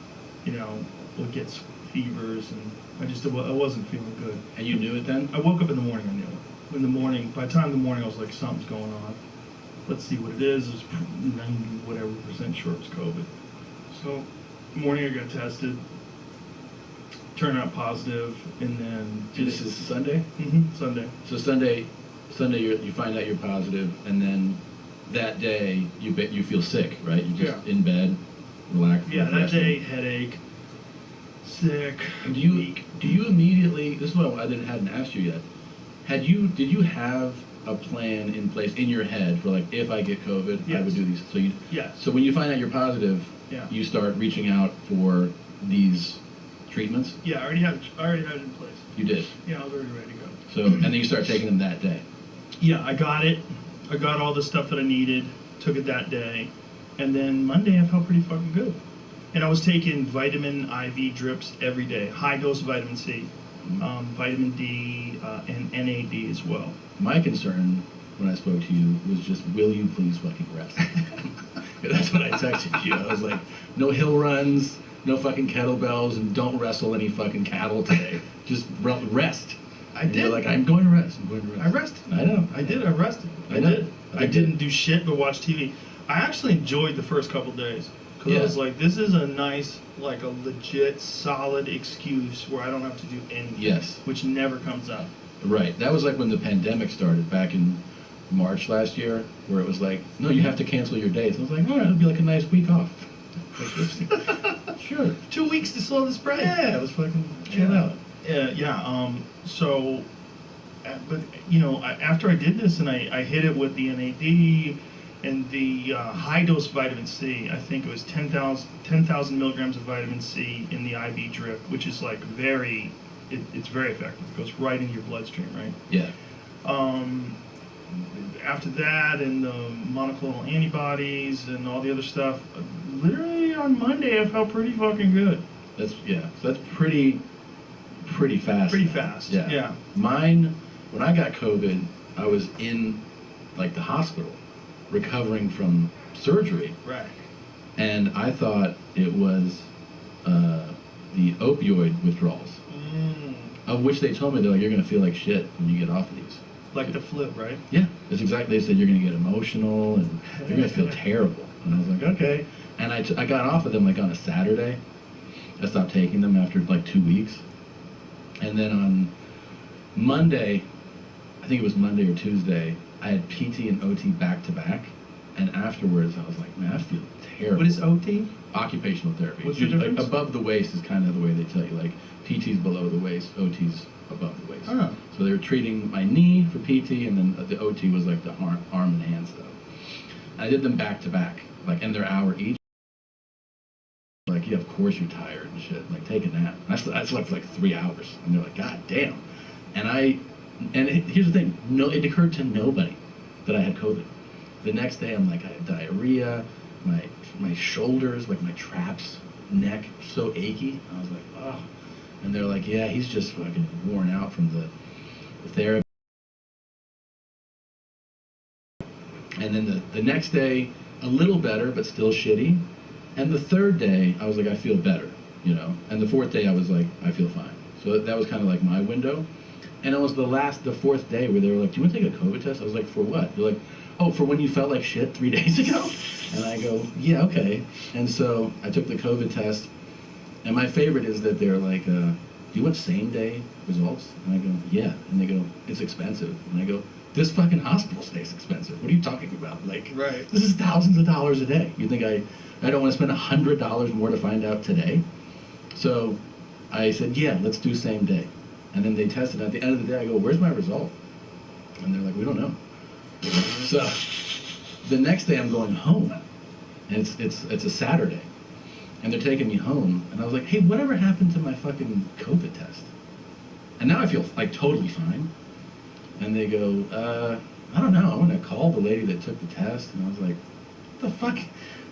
Would get fevers, and I wasn't feeling good. And you knew it then? I woke up in the morning, I knew it. In the morning, by the time in the morning, I was like, something's going on. Let's see what it is. It was 90% sure it was COVID. So, morning I got tested, turned out positive, and then And this is Sunday? Sunday. So Sunday you find out you're positive, and then that day you feel sick, right? You're just in bed, relaxed. Yeah, that resting. day, headache, sick, And do you weak. immediately? This is what hadn't asked you yet. Did you have a plan in place in your head for like if I get COVID, I Yes. would do these? Yes. So when you find out you're positive, Yeah. you start reaching out for these treatments. Yeah, I already had it in place. You did. Yeah, I was already ready to go. So and then you start taking them that day. Yeah, I got it. I got all the stuff that I needed, took it that day, and then Monday I felt pretty fucking good. And I was taking vitamin IV drips every day, high dose vitamin C, vitamin D, and NAD as well. My concern when I spoke to you was just, will you please fucking rest? That's what I texted you. I was like, no hill runs, no fucking kettlebells, and don't wrestle any fucking cattle today. Just rest. I And did. You're like, I'm going to rest. I'm going to rest. I rested. I know. I did. I rested. I know. Did. I didn't do shit but watch TV. I actually enjoyed the first couple days because I was like, this is a nice, like a legit, solid excuse where I don't have to do anything. Yes. Which never comes up. Right. That was like when the pandemic started back in March last year, where it was like, no, you have to cancel your dates. I was like, all right, it'll be like a nice week off. Sure. 2 weeks to slow the spread. Yeah, it was fucking chill out. Yeah. So, but after I did this and I hit it with the NAD and the high dose vitamin C, I think it was 10,000 milligrams of vitamin C in the IV drip, which is like it's very effective. It goes right into your bloodstream, right? Yeah. After that, and the monoclonal antibodies and all the other stuff, literally on Monday I felt pretty fucking good. So that's pretty fast. Pretty fast. Yeah. Mine, when I got COVID, I was in like the hospital recovering from surgery. Right. And I thought it was the opioid withdrawals, of which they told me, they're like, you're going to feel like shit when you get off of these. Like the flip, right? Yeah, that's exactly. They said you're going to get emotional and you're going to feel terrible. And I was like, okay. And I got off of them like on a Saturday. I stopped taking them after like 2 weeks. And then on Monday, I think it was Monday or Tuesday, I had PT and OT back to back. And afterwards, I was like, man, I feel terrible. What is OT? Occupational therapy. What's the Usually, like, difference? above the waist is kind of the way they tell you. Like, PT's below the waist, OT's above the waist. Oh. So they were treating my knee for PT, and then the OT was like the arm and hand stuff. And I did them back to back, like, in their hour each. Like, yeah, of course you're tired and shit. Like, take a nap. I slept for like 3 hours, and they're like, God damn. Here's the thing. No, it occurred to nobody that I had COVID. The next day, I'm like, I had diarrhea, my shoulders, like my traps, neck, so achy. I was like, oh. And they're like, yeah, he's just fucking worn out from the therapy. And then the next day, a little better, but still shitty. And the third day, I was like, I feel better, you know. And the fourth day, I was like, I feel fine. So that was kind of like my window. And it was the fourth day where they were like, do you want to take a COVID test? I was like, for what? They're like, oh, for when you felt like shit 3 days ago? And I go, yeah, okay. And so I took the COVID test. And my favorite is that they're like, do you want same day results? And I go, yeah. And they go, it's expensive. And I go, this fucking hospital stays expensive. What are you talking about? Like, Right. This is thousands of dollars a day. You think I don't want to spend $100 more to find out today? So I said, yeah, let's do same day. And then they tested. At the end of the day, I go, where's my result? And they're like, we don't know. So the next day, I'm going home, and it's a Saturday, and they're taking me home. And I was like, hey, whatever happened to my fucking COVID test? And now I feel like totally fine. And they go, I don't know. I want to call the lady that took the test. And I was like, what the fuck?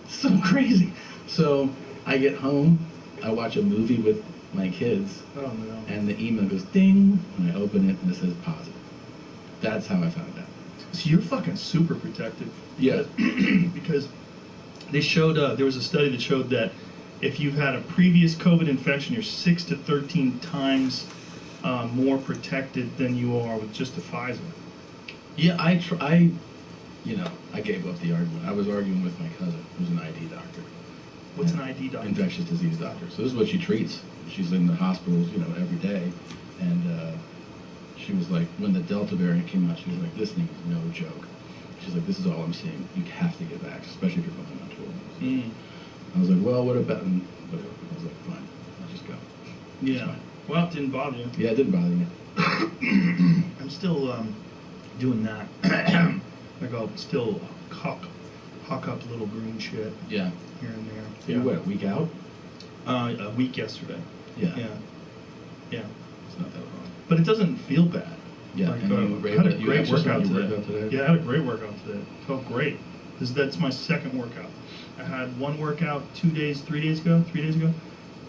It's so crazy. So I get home, I watch a movie with my kids, Oh no. and the email goes ding, and I open it and it says positive. That's how I found out. So you're fucking super protective. Yeah. Because they showed, there was a study that showed that if you've had a previous COVID infection, you're 6 to 13 times more protected than you are with just the Pfizer. Yeah, I gave up the argument. I was arguing with my cousin, who's an ID doctor. What's an ID doctor? Infectious disease doctor. So this is what she treats. She's in the hospitals, every day. And she was like, when the Delta variant came out, she was like, this thing is no joke. She's like, this is all I'm seeing. You have to get back, especially if you're going on tour. I was like, well, what about, and whatever. I was like, fine, I'll just go. It's Yeah. fine. Well, it didn't bother you. Yeah, it didn't bother me. I'm still doing that. Like I'll still hawk up little green shit Yeah. here and there. You're what, a week out? A week yesterday. Yeah. Yeah. It's not that long. But it doesn't feel bad. Yeah, Like, and you I raved had a it- you great exercised, workout you today. worked out today? Yeah, I had a great workout today. Felt great. That's my second workout. I had one workout 3 days ago.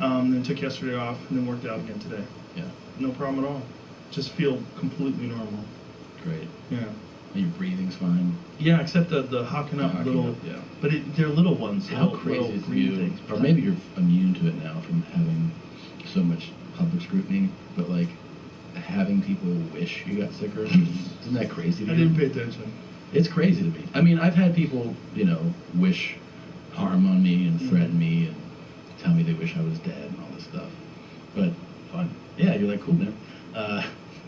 Then took yesterday off and then worked out again today. Yeah. No problem at all. Just feel completely normal. Great. Yeah. And your breathing's fine. Yeah, except the hawking up Hawking little. up, yeah. But they're little ones. How little crazy is green you, things. or maybe you're immune to it now from having so much public scrutiny, but like having people wish you got sicker, isn't that crazy to I you? didn't pay attention. It's crazy to me. I mean, I've had people, wish harm on me and threaten me and tell me they wish I was dead and all this stuff. But fun. Yeah, you're like, cool, man.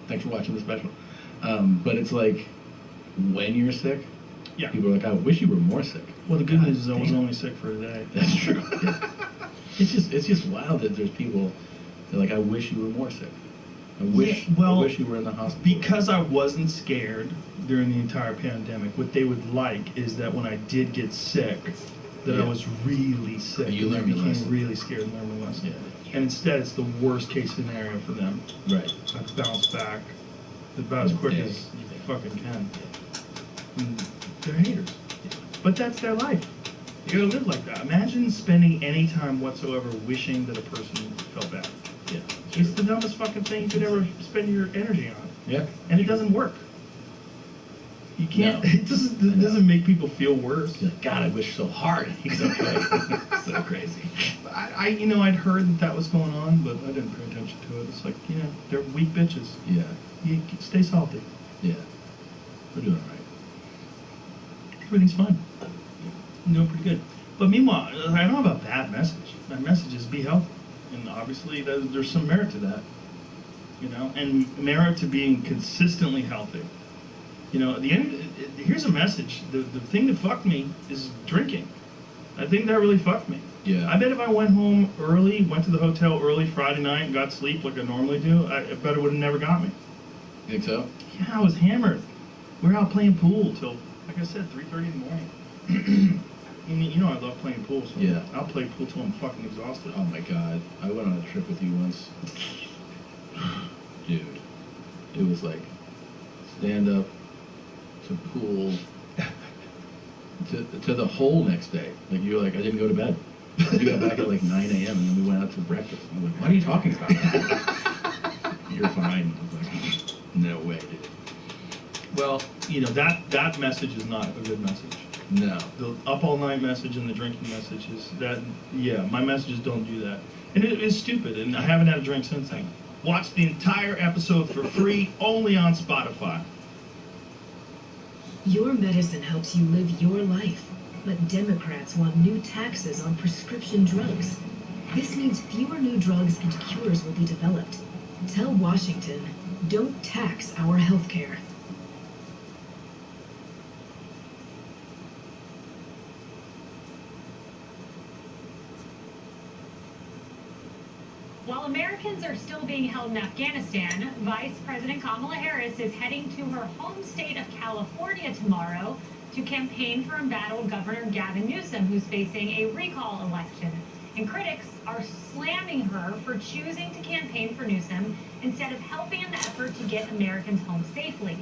Thanks for watching the special. But it's like, when you're sick, Yeah. people are like, I wish you were more sick. Well, the good God news is I was damn. only sick for a day. That's true. Yeah. It's just wild that there's people, they're like, I wish you were more sick. I wish you were in the hospital. Because I wasn't scared during the entire pandemic, what they would like is that when I did get sick, that Yeah. I was really sick. You and they learned the became lesson. really scared and learned the lesson. Yeah. And instead, it's the worst case scenario for them. Right. I bounce back about as quick Yeah. as you fucking can. And they're haters. But that's their life. You gotta live like that. Imagine spending any time whatsoever wishing that a person felt bad. Yeah. It's the dumbest fucking thing you could ever spend your energy on. Yeah. And it doesn't work. You can't. No. It doesn't make people feel worse. You're like, God, I wish so hard. He's okay. So crazy. I'd heard that was going on, but I didn't pay attention to it. It's like, they're weak bitches. Yeah. You stay salty. Yeah. We're doing all right. Everything's fine. I'm doing pretty good. But meanwhile, I don't have a bad message. My message is be healthy, and obviously there's some merit to that. And merit to being consistently healthy. You know, at the end, here's a message. The thing that fucked me is drinking. I think that really fucked me. Yeah. I bet if I went home early, went to the hotel early Friday night, and got sleep like I normally do, I bet it would have never got me. You think so? Yeah, I was hammered. We were out playing pool till, like I said, 3:30 in the morning. You know I love playing pool, so Yeah. I'll play pool till I'm fucking exhausted. Oh my god. I went on a trip with you once. Dude. It was like stand up to pool to the whole next day. Like you were like, I didn't go to bed. You got back at like 9 a.m. and then we went out to breakfast. I'm like, what are you talking about? You're fine. I was like, no way, dude. Well, you know, that message is not a good message. No. The up all night message and the drinking message is that, yeah, my messages don't do that. And it is stupid, and I haven't had a drink since then. Watch the entire episode for free, only on Spotify. Your medicine helps you live your life, but Democrats want new taxes on prescription drugs. This means fewer new drugs and cures will be developed. Tell Washington, don't tax our healthcare. While Americans are still being held in Afghanistan, Vice President Kamala Harris is heading to her home state of California tomorrow to campaign for embattled Governor Gavin Newsom, who's facing a recall election. And critics are slamming her for choosing to campaign for Newsom instead of helping in the effort to get Americans home safely.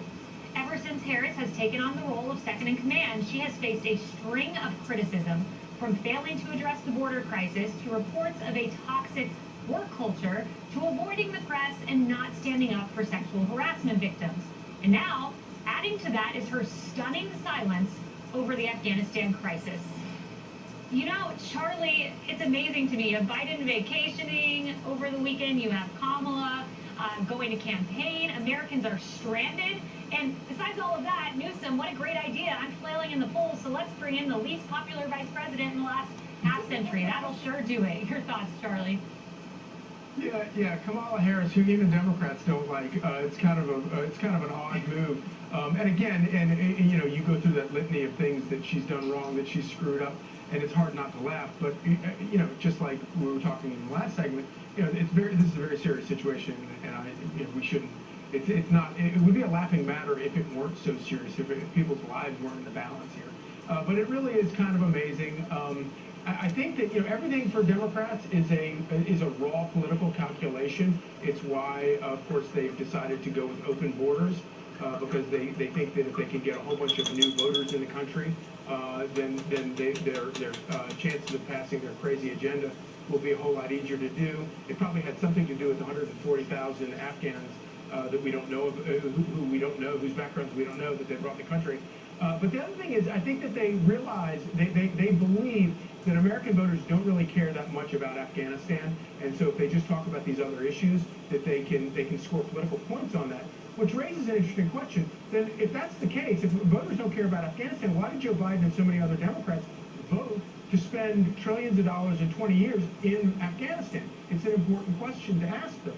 Ever since Harris has taken on the role of second in command, she has faced a string of criticism, from failing to address the border crisis to reports of a toxic work culture to avoiding the press and not standing up for sexual harassment victims. And now, adding to that is her stunning silence over the Afghanistan crisis. You know, Charlie, it's amazing to me. You have Biden vacationing over the weekend. You have Kamala going to campaign. Americans are stranded. And besides all of that, Newsom, what a great idea. I'm flailing in the polls, so let's bring in the least popular vice president in the last half century. That'll sure do it. Your thoughts, Charlie? Yeah, Kamala Harris, who even Democrats don't like, it's kind of an odd move. And again, you know, you go through that litany of things that she's done wrong, that she's screwed up, and it's hard not to laugh. But you know, just like we were talking in the last segment, you know, this is a very serious situation, and we shouldn't. It's not. It would be a laughing matter if it weren't so serious, if people's lives weren't in the balance here. But it really is kind of amazing. I think that, you know, everything for Democrats is a raw political calculation. It's why, of course, they've decided to go with open borders, because they think that if they can get a whole bunch of new voters in the country, then their chances of passing their crazy agenda will be a whole lot easier to do. It probably had something to do with the 140,000 Afghans that we don't know of, who we don't know, whose backgrounds we don't know, that they brought in the country. But the other thing is, I think that they realize, they believe that American voters don't really care that much about Afghanistan, and so if they just talk about these other issues, that they can score political points on that. Which raises an interesting question. Then, if that's the case, if voters don't care about Afghanistan, why did Joe Biden and so many other Democrats vote to spend trillions of dollars in 20 years in Afghanistan? It's an important question to ask them.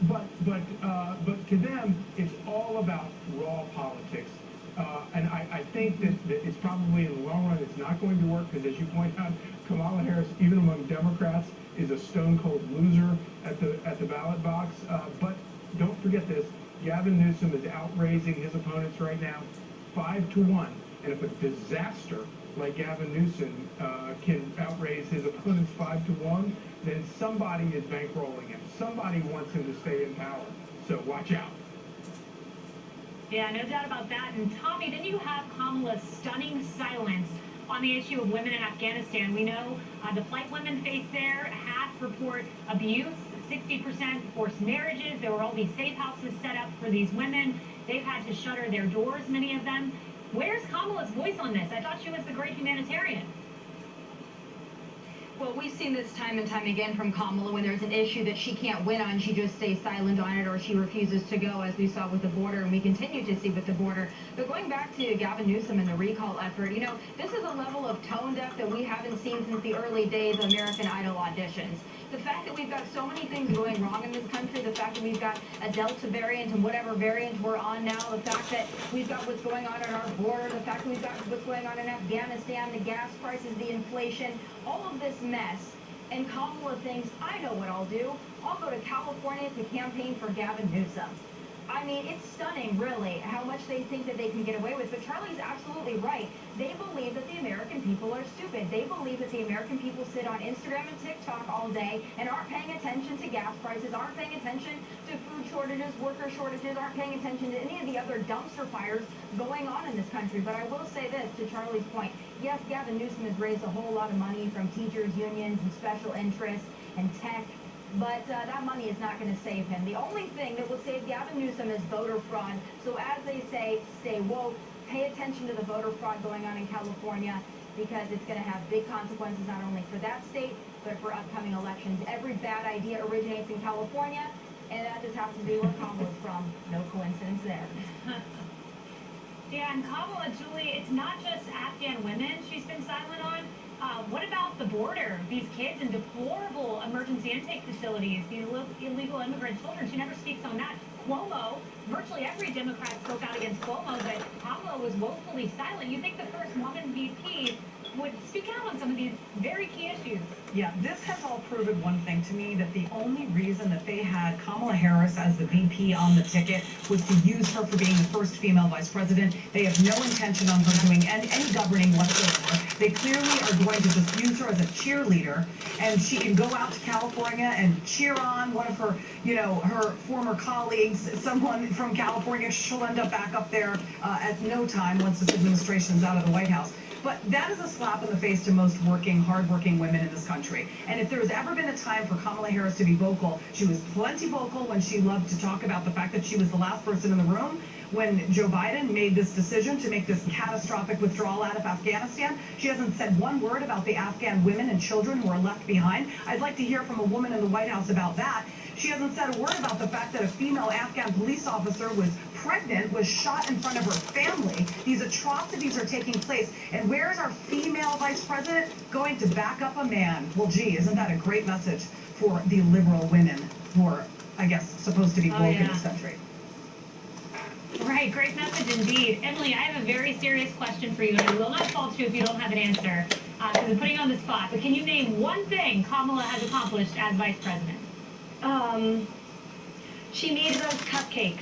But to them, it's all about raw politics. And I think that it's probably in the long run it's not going to work, because as you point out, Kamala Harris, even among Democrats, is a stone cold loser at the ballot box. But don't forget this: Gavin Newsom is outraising his opponents right now 5-1. And if a disaster like Gavin Newsom can outraise his opponents 5-1, then somebody is bankrolling him. Somebody wants him to stay in power. So watch out. Yeah, no doubt about that. And Tommy, then you have Kamala's stunning silence on the issue of women in Afghanistan. We know the flight women face there, half report abuse, 60% forced marriages. There were all these safe houses set up for these women. They've had to shutter their doors, many of them. Where's Kamala's voice on this? I thought she was the great humanitarian. Well, we've seen this time and time again from Kamala. When there's an issue that she can't win on, she just stays silent on it, or she refuses to go, as we saw with the border, and we continue to see with the border. But going back to Gavin Newsom and the recall effort, you know, this is a level of tone deaf that we haven't seen since the early days of American Idol auditions. The fact that we've got so many things going wrong in this country, the fact that we've got a Delta variant and whatever variant we're on now, the fact that we've got what's going on our border, the fact that we've got what's going on in Afghanistan, the gas prices, the inflation, all of this mess. And Kamala thinks, I know what I'll do. I'll go to California to campaign for Gavin Newsom. I mean, it's stunning, really, how much they think that they can get away with. But Charlie's absolutely right. They believe that the American people are stupid. They believe that the American people sit on Instagram and TikTok all day and aren't paying attention to gas prices, aren't paying attention to food shortages, worker shortages, aren't paying attention to any of the other dumpster fires going on in this country. But I will say this, to Charlie's point. Yes, Gavin Newsom has raised a whole lot of money from teachers, unions, and special interests and tech. But that money is not going to save him. The only thing that will save Gavin Newsom is voter fraud. So as they say, stay woke, pay attention to the voter fraud going on in California, because it's going to have big consequences not only for that state, but for upcoming elections. Every bad idea originates in California, and that just happens to be where Kamala's from. No coincidence there. Yeah, and Kamala, Julie, it's not just Afghan women she's been silent on. What about the border? These kids in deplorable emergency intake facilities, the illegal immigrant children. She never speaks on that. Cuomo, virtually every Democrat spoke out against Cuomo, but Kamala was woefully silent. You think the first woman VP would speak out on some of these very key issues? Yeah, this has all proven one thing to me, that the only reason that they had Kamala Harris as the VP on the ticket was to use her for being the first female vice president. They have no intention on her doing any governing whatsoever. They clearly are going to just use her as a cheerleader, and she can go out to California and cheer on one of her, her former colleagues, someone from California. She'll end up back up there at no time once this administration is out of the White House. But that is a slap in the face to most hardworking women in this country. And if there has ever been a time for Kamala Harris to be vocal, she was plenty vocal when she loved to talk about the fact that she was the last person in the room when Joe Biden made this decision to make this catastrophic withdrawal out of Afghanistan. She hasn't said one word about the Afghan women and children who are left behind. I'd like to hear from a woman in the White House about that. She hasn't said a word about the fact that a female Afghan police officer was pregnant, was shot in front of her family. These atrocities are taking place. And where's our female vice president going to back up a man? Well, gee, isn't that a great message for the liberal women who are, I guess, supposed to be woke in this country? Right, great message indeed. Emily, I have a very serious question for you, and I will not fault you if you don't have an answer, because I'm putting you on the spot. But can you name one thing Kamala has accomplished as vice president? She made those cupcakes,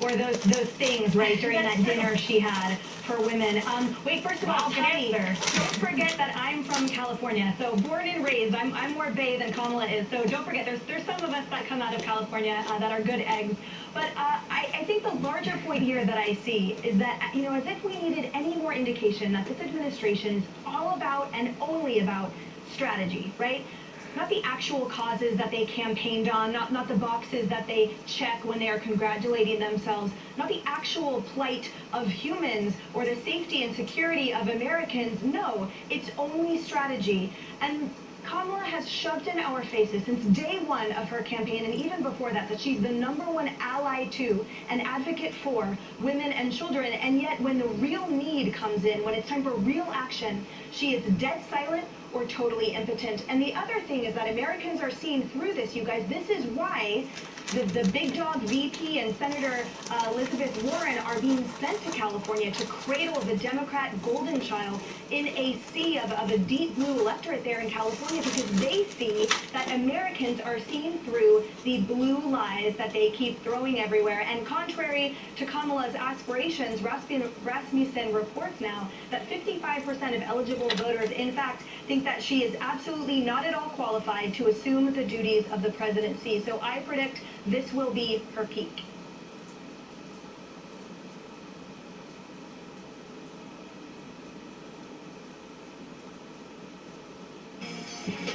or those things, right, during that dinner she had for women. Wait, first of all, Penny, don't forget that I'm from California. So born and raised, I'm more Bay than Kamala is. So don't forget, there's some of us that come out of California that are good eggs. But I think the larger point here that I see is that, as if we needed any more indication that this administration is all about and only about strategy, right? Not the actual causes that they campaigned on, not the boxes that they check when they are congratulating themselves, not the actual plight of humans or the safety and security of Americans. No, it's only strategy. And Kamala has shoved in our faces since day one of her campaign, and even before that she's the #1 ally to and advocate for women and children. And yet when the real need comes in, when it's time for real action, she is dead silent or totally impotent. And the other thing is that Americans are seeing through this, you guys. This is why the big dog VP and Senator Elizabeth Warren are being sent to California to cradle the Democrat golden child in a sea of a deep blue electorate there in California, because they see that Americans are seeing through the blue lies that they keep throwing everywhere. And contrary to Kamala's aspirations, Rasmussen reports now that 55% of eligible voters, in fact, think that she is absolutely not at all qualified to assume the duties of the presidency. So I predict this will be her peak.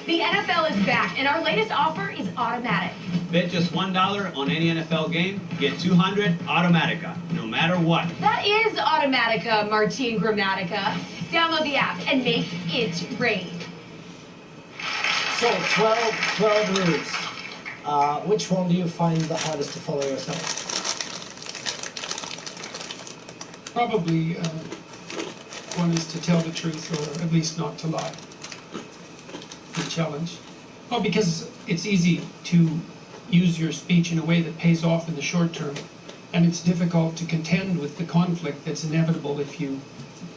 The NFL is back, and our latest offer is automatic. Bet just $1 on any NFL game, get 200 Automatica, no matter what. That is Automatica, Martine Grammatica. Download the app and make it rain. So, 12 rules. Which one do you find the hardest to follow yourself? Probably one is to tell the truth, or at least not to lie. The challenge. Well, because it's easy to use your speech in a way that pays off in the short term, and it's difficult to contend with the conflict that's inevitable if you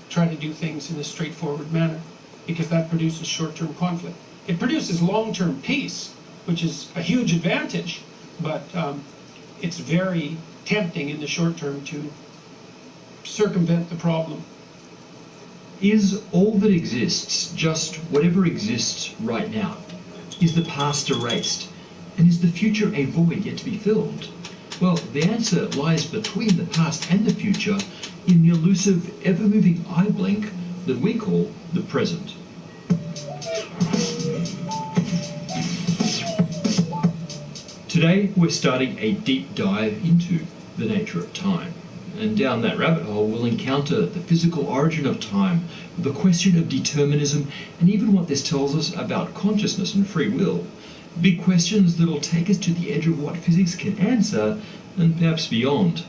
try to do things in a straightforward manner, because that produces short-term conflict. It produces long-term peace, which is a huge advantage, but it's very tempting in the short term to circumvent the problem. Is all that exists just whatever exists right now? Is the past erased? And is the future a void yet to be filled? Well, the answer lies between the past and the future in the elusive, ever-moving eye blink that we call the present. Today, we're starting a deep dive into the nature of time. And down that rabbit hole, we'll encounter the physical origin of time, the question of determinism, and even what this tells us about consciousness and free will. Big questions that'll take us to the edge of what physics can answer, and perhaps beyond.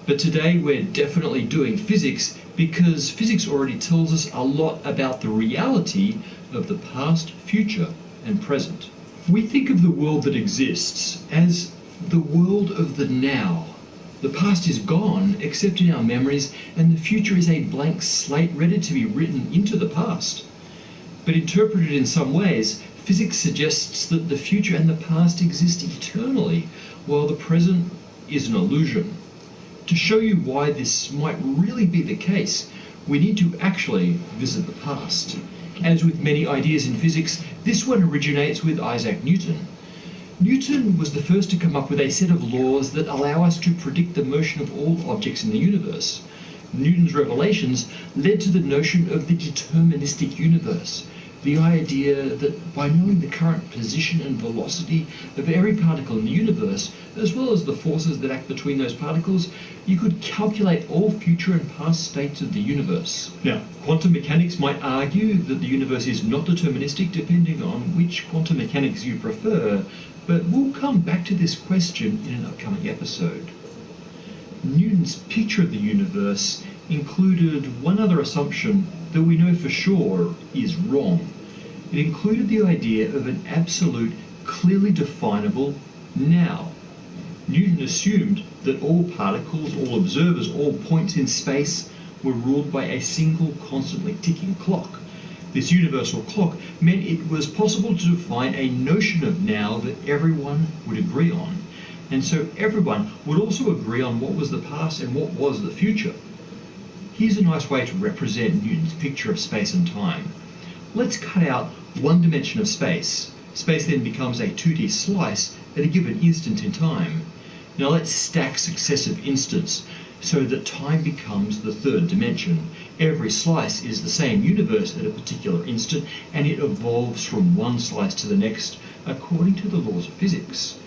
But today we're definitely doing physics because physics already tells us a lot about the reality of the past, future, and present. We think of the world that exists as the world of the now. The past is gone, except in our memories, and the future is a blank slate ready to be written into the past. But interpreted in some ways, physics suggests that the future and the past exist eternally, while the present is an illusion. To show you why this might really be the case, we need to actually visit the past. As with many ideas in physics, this one originates with Isaac Newton. Newton was the first to come up with a set of laws that allow us to predict the motion of all objects in the universe. Newton's revelations led to the notion of the deterministic universe, the idea that by knowing the current position and velocity of every particle in the universe, as well as the forces that act between those particles, you could calculate all future and past states of the universe. Now, quantum mechanics might argue that the universe is not deterministic depending on which quantum mechanics you prefer, but we'll come back to this question in an upcoming episode. Newton's picture of the universe included one other assumption that we know for sure is wrong. It included the idea of an absolute, clearly definable now. Newton assumed that all particles, all observers, all points in space were ruled by a single, constantly ticking clock. This universal clock meant it was possible to define a notion of now that everyone would agree on. And so everyone would also agree on what was the past and what was the future. Here's a nice way to represent Newton's picture of space and time. Let's cut out one dimension of space. Space then becomes a 2D slice at a given instant in time. Now let's stack successive instants so that time becomes the third dimension. Every slice is the same universe at a particular instant, and it evolves from one slice to the next according to the laws of physics.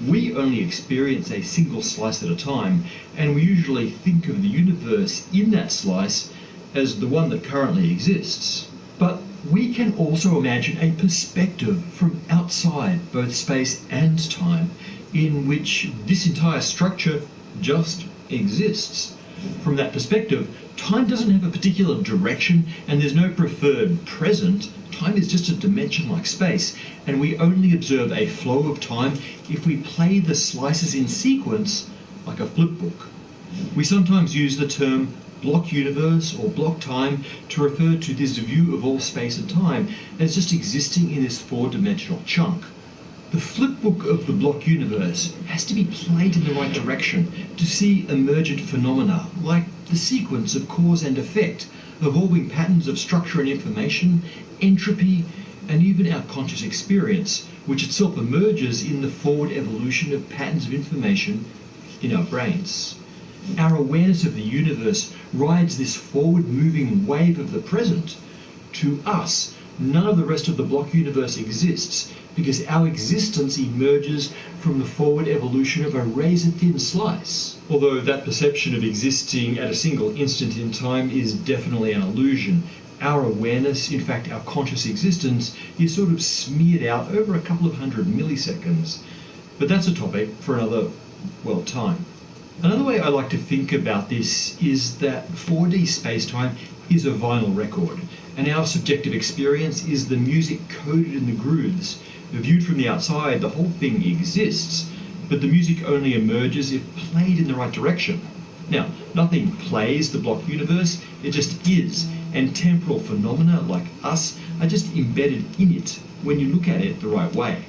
We only experience a single slice at a time, and we usually think of the universe in that slice as the one that currently exists. But we can also imagine a perspective from outside both space and time in which this entire structure just exists. From that perspective, time doesn't have a particular direction and there's no preferred present. Time is just a dimension like space, and we only observe a flow of time if we play the slices in sequence like a flip book. We sometimes use the term block universe or block time to refer to this view of all space and time as just existing in this four-dimensional chunk. The flip book of the block universe has to be played in the right direction to see emergent phenomena like the sequence of cause and effect, evolving patterns of structure and information, entropy, and even our conscious experience, which itself emerges in the forward evolution of patterns of information in our brains. Our awareness of the universe rides this forward-moving wave of the present. To us, none of the rest of the block universe exists because our existence emerges from the forward evolution of a razor-thin slice. Although that perception of existing at a single instant in time is definitely an illusion. Our awareness, in fact our conscious existence, is sort of smeared out over a couple of hundred milliseconds. But that's a topic for another, well, time. Another way I like to think about this is that 4D space-time is a vinyl record, and our subjective experience is the music coded in the grooves, Viewed from the outside, the whole thing exists, but the music only emerges if played in the right direction. Now, nothing plays the block universe, it just is, and temporal phenomena like us are just embedded in it when you look at it the right way.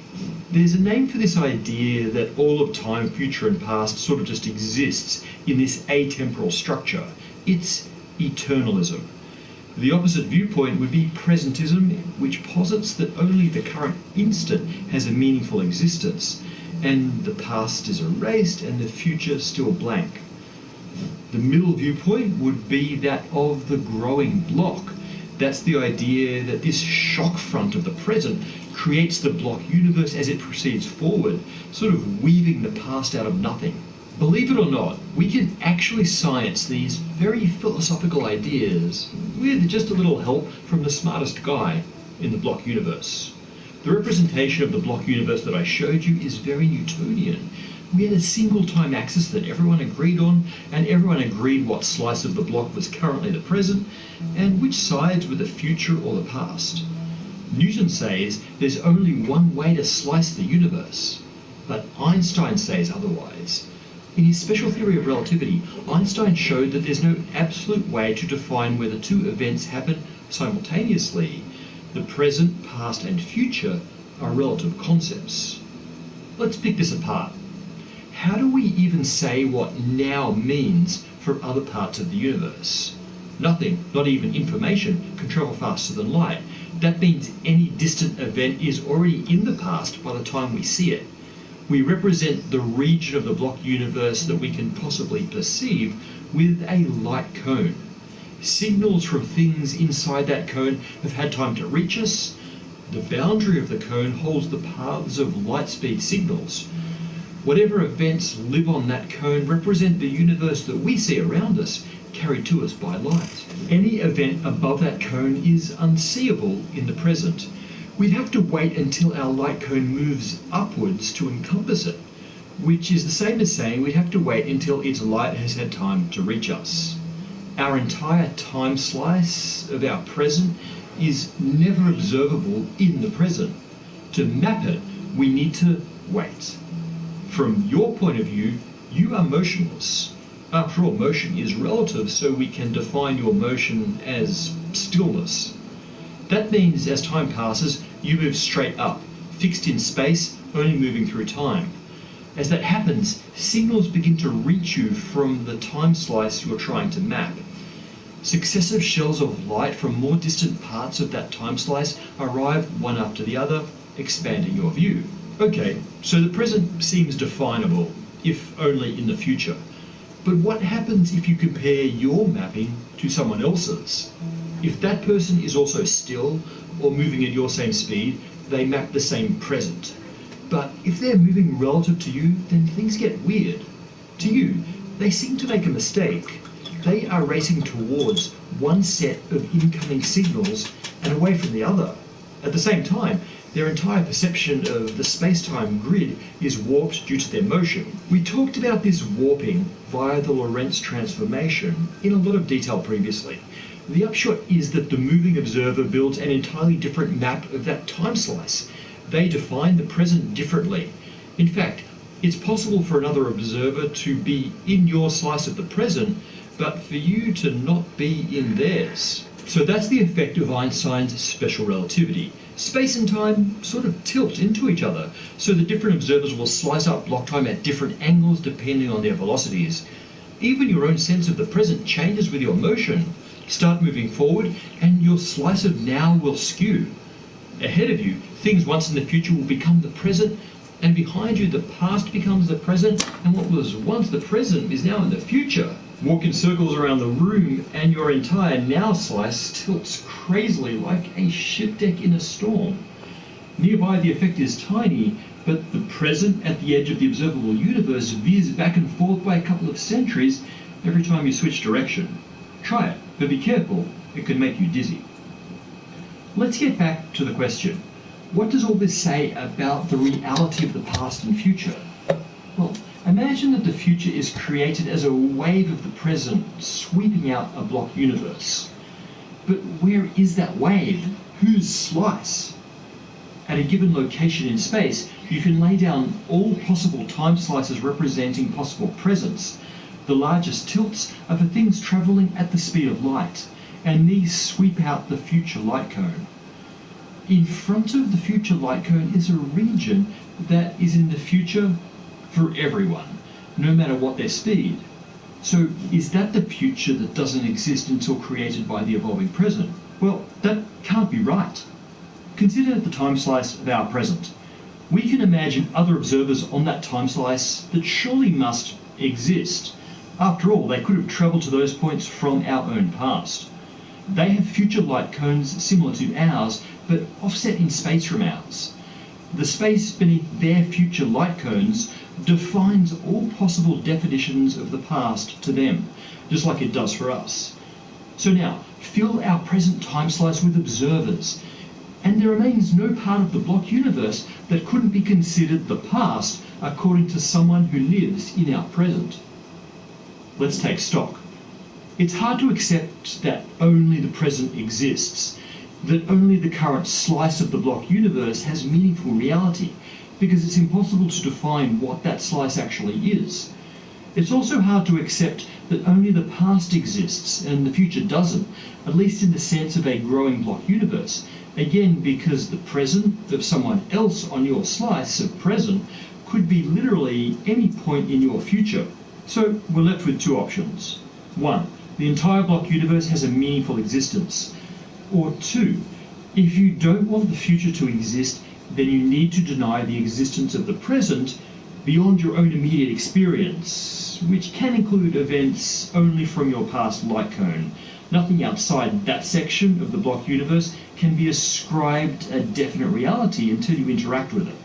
There's a name for this idea that all of time, future and past sort of just exists in this atemporal structure. It's eternalism. The opposite viewpoint would be presentism, which posits that only the current instant has a meaningful existence, and the past is erased and the future still blank. The middle viewpoint would be that of the growing block. That's the idea that this shock front of the present creates the block universe as it proceeds forward, sort of weaving the past out of nothing. Believe it or not, we can actually science these very philosophical ideas with just a little help from the smartest guy in the block universe. The representation of the block universe that I showed you is very Newtonian. We had a single time axis that everyone agreed on, and everyone agreed what slice of the block was currently the present, and which sides were the future or the past. Newton says there's only one way to slice the universe, but Einstein says otherwise. In his special theory of relativity, Einstein showed that there's no absolute way to define whether two events happen simultaneously. The present, past, and future are relative concepts. Let's pick this apart. How do we even say what now means for other parts of the universe? Nothing, not even information, can travel faster than light. That means any distant event is already in the past by the time we see it. We represent the region of the block universe that we can possibly perceive with a light cone. Signals from things inside that cone have had time to reach us. The boundary of the cone holds the paths of light speed signals. Whatever events live on that cone represent the universe that we see around us, carried to us by light. Any event above that cone is unseeable in the present. We'd have to wait until our light cone moves upwards to encompass it, which is the same as saying we'd have to wait until its light has had time to reach us. Our entire time slice of our present is never observable in the present. To map it, we need to wait. From your point of view, you are motionless. After all, motion is relative, so we can define your motion as stillness. That means as time passes, you move straight up, fixed in space, only moving through time. As that happens, signals begin to reach you from the time slice you're trying to map. Successive shells of light from more distant parts of that time slice arrive one after the other, expanding your view. Okay, so the present seems definable, if only in the future. But what happens if you compare your mapping to someone else's? If that person is also still, or moving at your same speed, they map the same present. But if they're moving relative to you, then things get weird. To you, they seem to make a mistake. They are racing towards one set of incoming signals and away from the other. At the same time, their entire perception of the space-time grid is warped due to their motion. We talked about this warping via the Lorentz transformation in a lot of detail previously. The upshot is that the moving observer builds an entirely different map of that time slice. They define the present differently. In fact, it's possible for another observer to be in your slice of the present, but for you to not be in theirs. So that's the effect of Einstein's special relativity. Space and time sort of tilt into each other, so the different observers will slice up block time at different angles depending on their velocities. Even your own sense of the present changes with your motion. Start moving forward and your slice of now will skew. Ahead of you, things once in the future will become the present, and behind you the past becomes the present, and what was once the present is now in the future. Walk in circles around the room and your entire now slice tilts crazily like a ship deck in a storm. Nearby the effect is tiny, but the present at the edge of the observable universe veers back and forth by a couple of centuries every time you switch direction. Try it, but be careful, it can make you dizzy. Let's get back to the question. What does all this say about the reality of the past and future? Well, imagine that the future is created as a wave of the present sweeping out a block universe. But where is that wave? Whose slice? at a given location in space, you can lay down all possible time slices representing possible presents. The largest tilts are for things travelling at the speed of light, and these sweep out the future light cone. In front of the future light cone is a region that is in the future for everyone, no matter what their speed. So is that the future that doesn't exist until created by the evolving present? Well, that can't be right. Consider the time slice of our present. We can imagine other observers on that time slice that surely must exist. After all, they could have travelled to those points from our own past. They have future light cones similar to ours, but offset in space from ours. The space beneath their future light cones defines all possible definitions of the past to them, just like it does for us. So now, fill our present time slice with observers, and there remains no part of the block universe that couldn't be considered the past according to someone who lives in our present. Let's take stock. It's hard to accept that only the present exists, that only the current slice of the block universe has meaningful reality, because it's impossible to define what that slice actually is. It's also hard to accept that only the past exists and the future doesn't, at least in the sense of a growing block universe. Again, because the present of someone else on your slice of present could be literally any point in your future. So we're left with two options. 1. The entire block universe has a meaningful existence. Or 2. If you don't want the future to exist, then you need to deny the existence of the present beyond your own immediate experience, which can include events only from your past light cone. Nothing outside that section of the block universe can be ascribed a definite reality until you interact with it.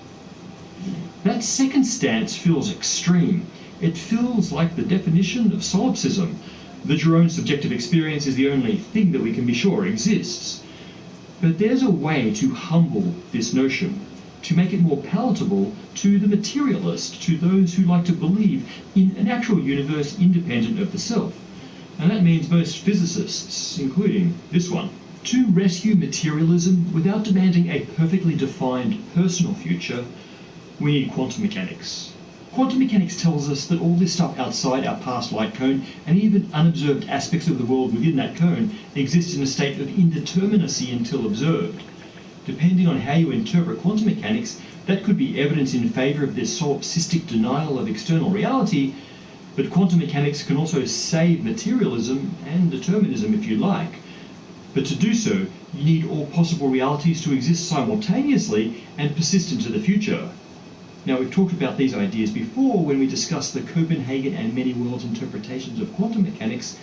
That second stance feels extreme. It feels like the definition of solipsism, that your own subjective experience is the only thing that we can be sure exists. But there's a way to humble this notion, to make it more palatable to the materialist, to those who like to believe in an actual universe independent of the self. And that means most physicists, including this one. To rescue materialism without demanding a perfectly defined personal future, we need quantum mechanics. Quantum mechanics tells us that all this stuff outside our past light cone, and even unobserved aspects of the world within that cone, exist in a state of indeterminacy until observed. Depending on how you interpret quantum mechanics, that could be evidence in favour of this solipsistic denial of external reality, but quantum mechanics can also save materialism and determinism if you like. But to do so, you need all possible realities to exist simultaneously and persist into the future. Now, we've talked about these ideas before when we discussed the Copenhagen and many worlds interpretations of quantum mechanics,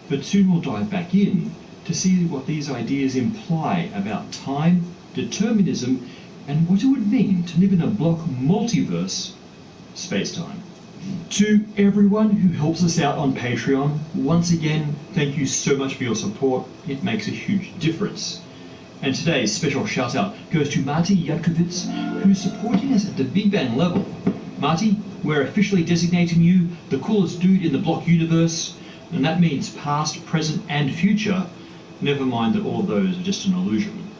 but soon we'll dive back in to see what these ideas imply about time, determinism, and what it would mean to live in a block multiverse space-time. To everyone who helps us out on Patreon, once again, thank you so much for your support. It makes a huge difference. And today's special shout out goes to Marty Yudkovitz, who's supporting us at the big bang level. Marty, we're officially designating you the coolest dude in the block universe, and that means past, present, and future. Never mind that all of those are just an illusion.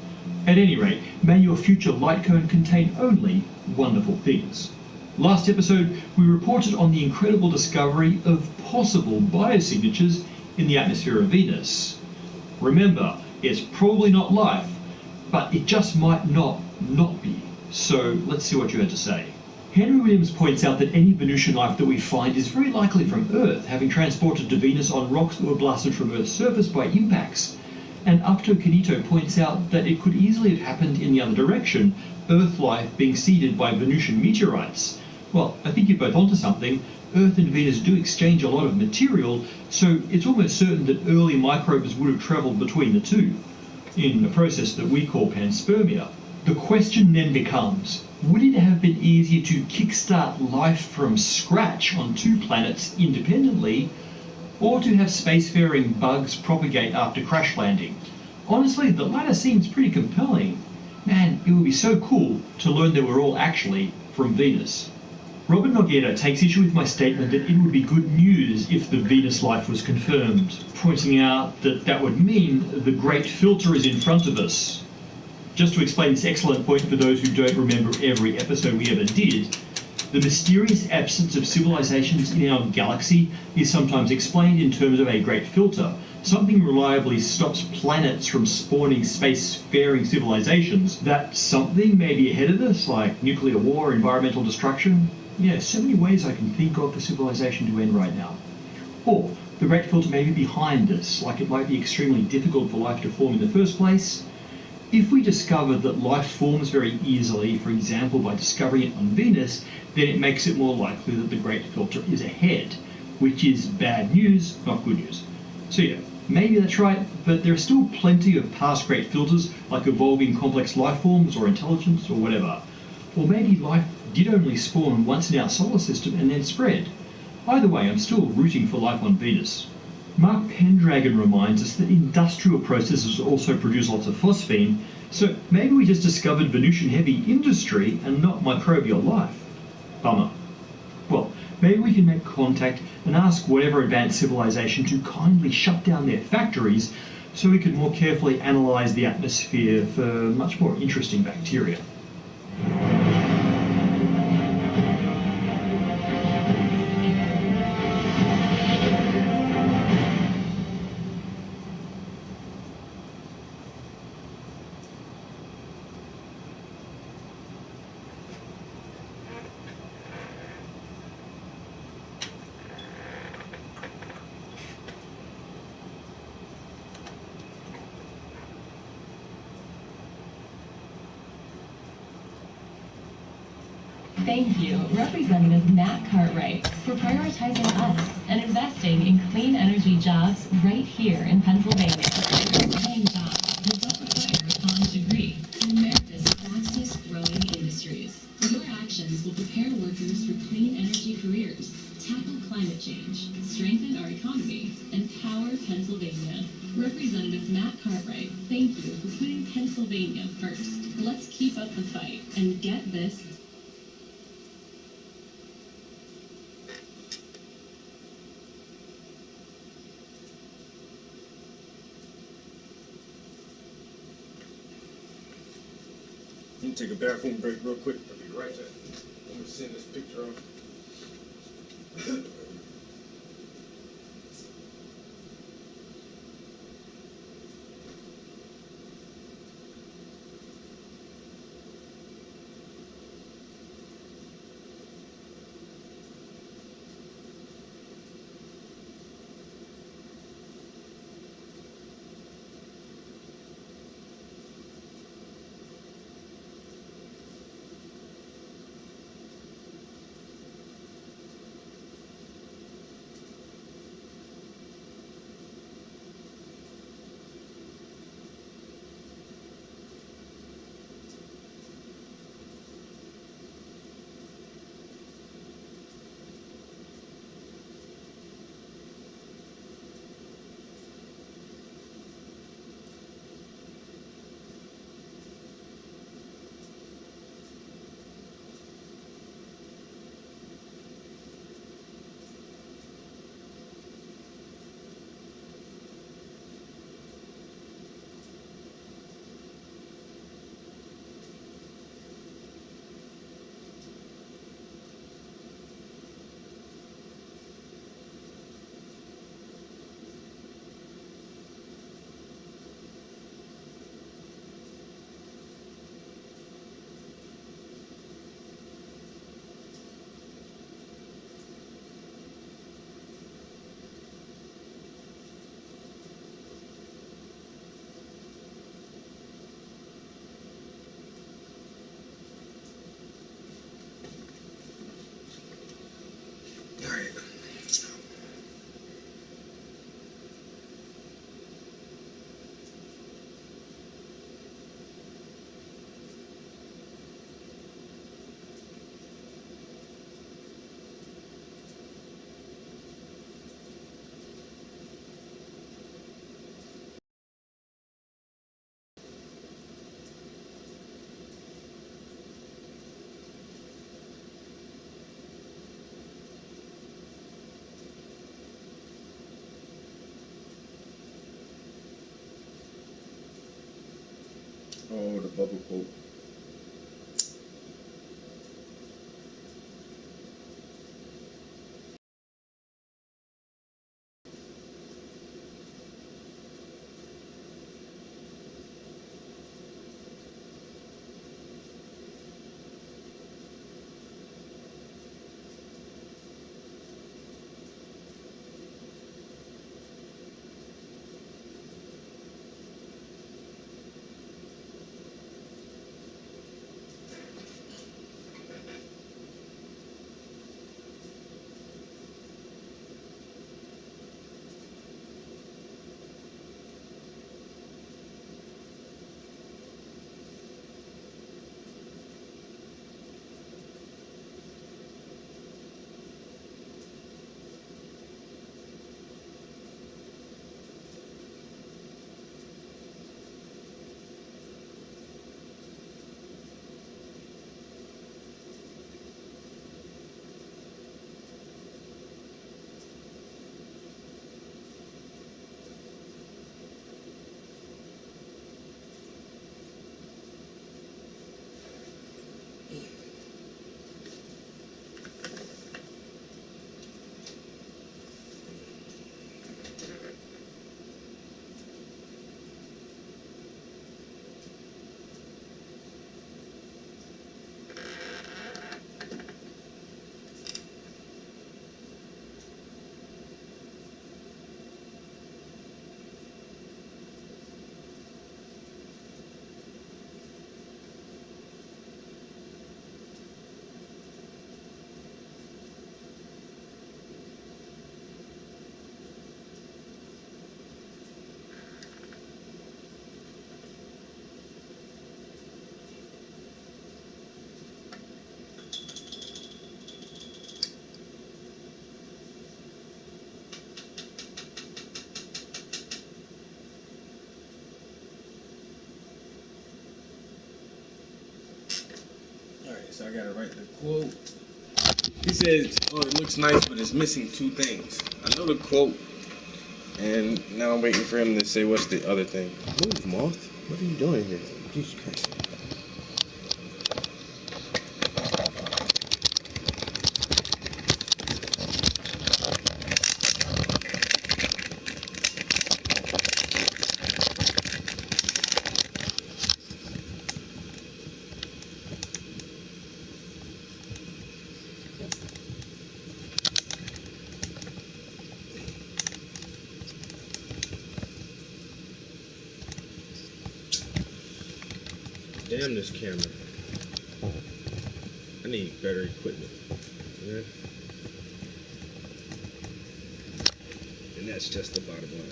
At any rate, may your future light cone contain only wonderful things. Last episode, we reported on the incredible discovery of possible biosignatures in the atmosphere of Venus. Remember, it's probably not life, but it just might not be. So let's see what you had to say. Henry Williams points out that any Venusian life that we find is very likely from Earth, having transported to Venus on rocks that were blasted from Earth's surface by impacts. And Upto Kanito points out that it could easily have happened in the other direction, Earth life being seeded by Venusian meteorites. Well, I think you're both onto something. Earth and Venus do exchange a lot of material, so it's almost certain that early microbes would have travelled between the two, in a process that we call panspermia. The question then becomes, would it have been easier to kickstart life from scratch on two planets independently, or to have spacefaring bugs propagate after crash landing? Honestly, the latter seems pretty compelling. Man, it would be so cool to learn that we're all actually from Venus. Robert Nogueira takes issue with my statement that it would be good news if the Venus life was confirmed, pointing out that that would mean the great filter is in front of us. Just to explain this excellent point for those who don't remember every episode we ever did, the mysterious absence of civilizations in our galaxy is sometimes explained in terms of a great filter. Something reliably stops planets from spawning spacefaring civilizations. That something may be ahead of us, like nuclear war, environmental destruction. Yeah, so many ways I can think of for civilization to end right now. Or the great filter may be behind us, like it might be extremely difficult for life to form in the first place. If we discover that life forms very easily, for example by discovering it on Venus, then it makes it more likely that the great filter is ahead, which is bad news, not good news. So yeah, maybe that's right, but there are still plenty of past great filters, like evolving complex life forms or intelligence or whatever. Or maybe life did only spawn once in our solar system and then spread. Either way, I'm still rooting for life on Venus. Mark Pendragon reminds us that industrial processes also produce lots of phosphine, so maybe we just discovered Venusian-heavy industry and not microbial life. Bummer. Well, maybe we can make contact and ask whatever advanced civilization to kindly shut down their factories so we can more carefully analyse the atmosphere for much more interesting bacteria. Thank you, Representative Matt Cartwright, for prioritizing us and investing in clean energy jobs right here in Pennsylvania. Paying jobs that don't require a college degree in America's fastest growing industries. Your actions will prepare workers for clean energy careers, tackle climate change, strengthen our economy, and power Pennsylvania. Representative Matt Cartwright, thank you for putting Pennsylvania first. Let's keep up the fight and get this. I'm gonna take a bathroom break real quick. I'll be right back. I'm gonna send this picture off. the bubble quote. Alright, so I gotta write the quote. He says, oh, it looks nice, but it's missing two things. I know the quote, and now I'm waiting for him to say what's the other thing. Move, Moth. What are you doing here? Jesus Christ. Damn this camera. I need better equipment. Yeah. And that's just the bottom line.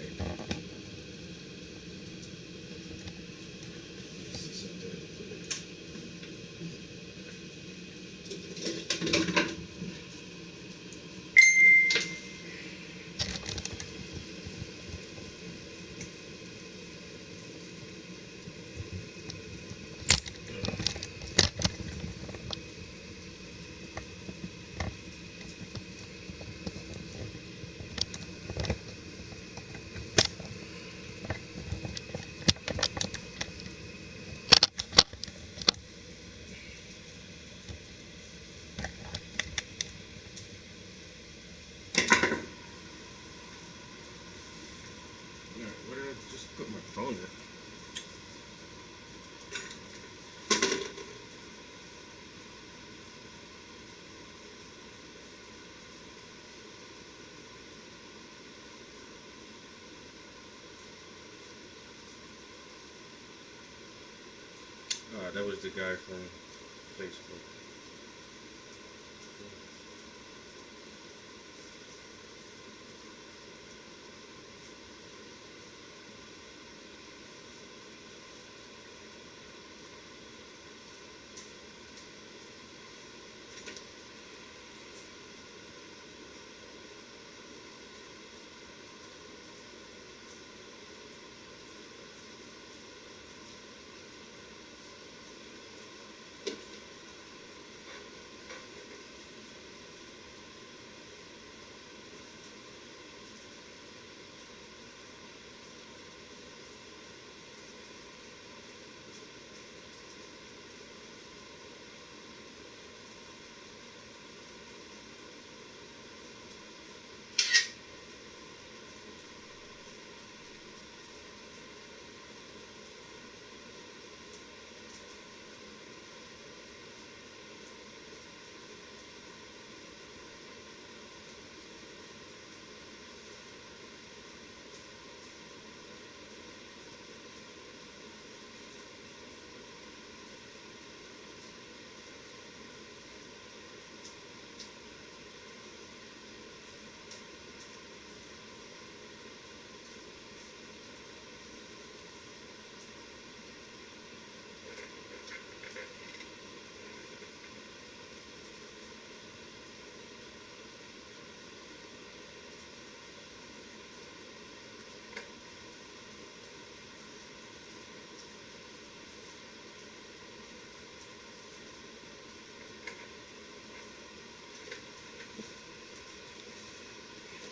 Where did I just put my phone at? That was the guy from Facebook.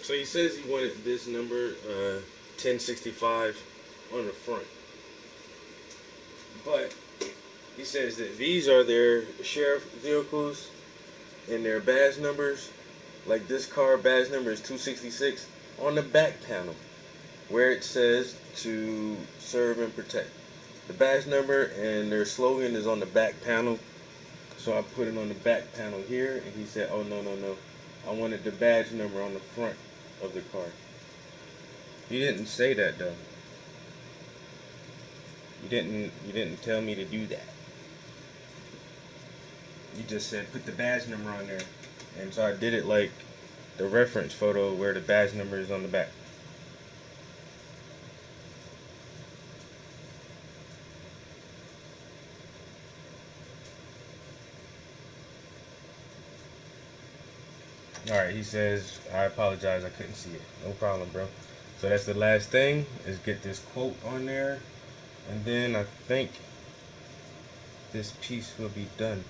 So he says he wanted this number 1065 on the front. But he says that these are their sheriff vehicles and their badge numbers. Like this car badge number is 266 on the back panel where it says to serve and protect. The badge number and their slogan is on the back panel. So I put it on the back panel here, and he said, oh, no, no, no. I wanted the badge number on the front of the car. You didn't say that, though. You didn't tell me to do that. You just said put the badge number on there. And so I did it like the reference photo where the badge number is on the back. Alright, he says, I apologize, I couldn't see it. No problem, bro. So that's the last thing, is get this quote on there. And then I think this piece will be done.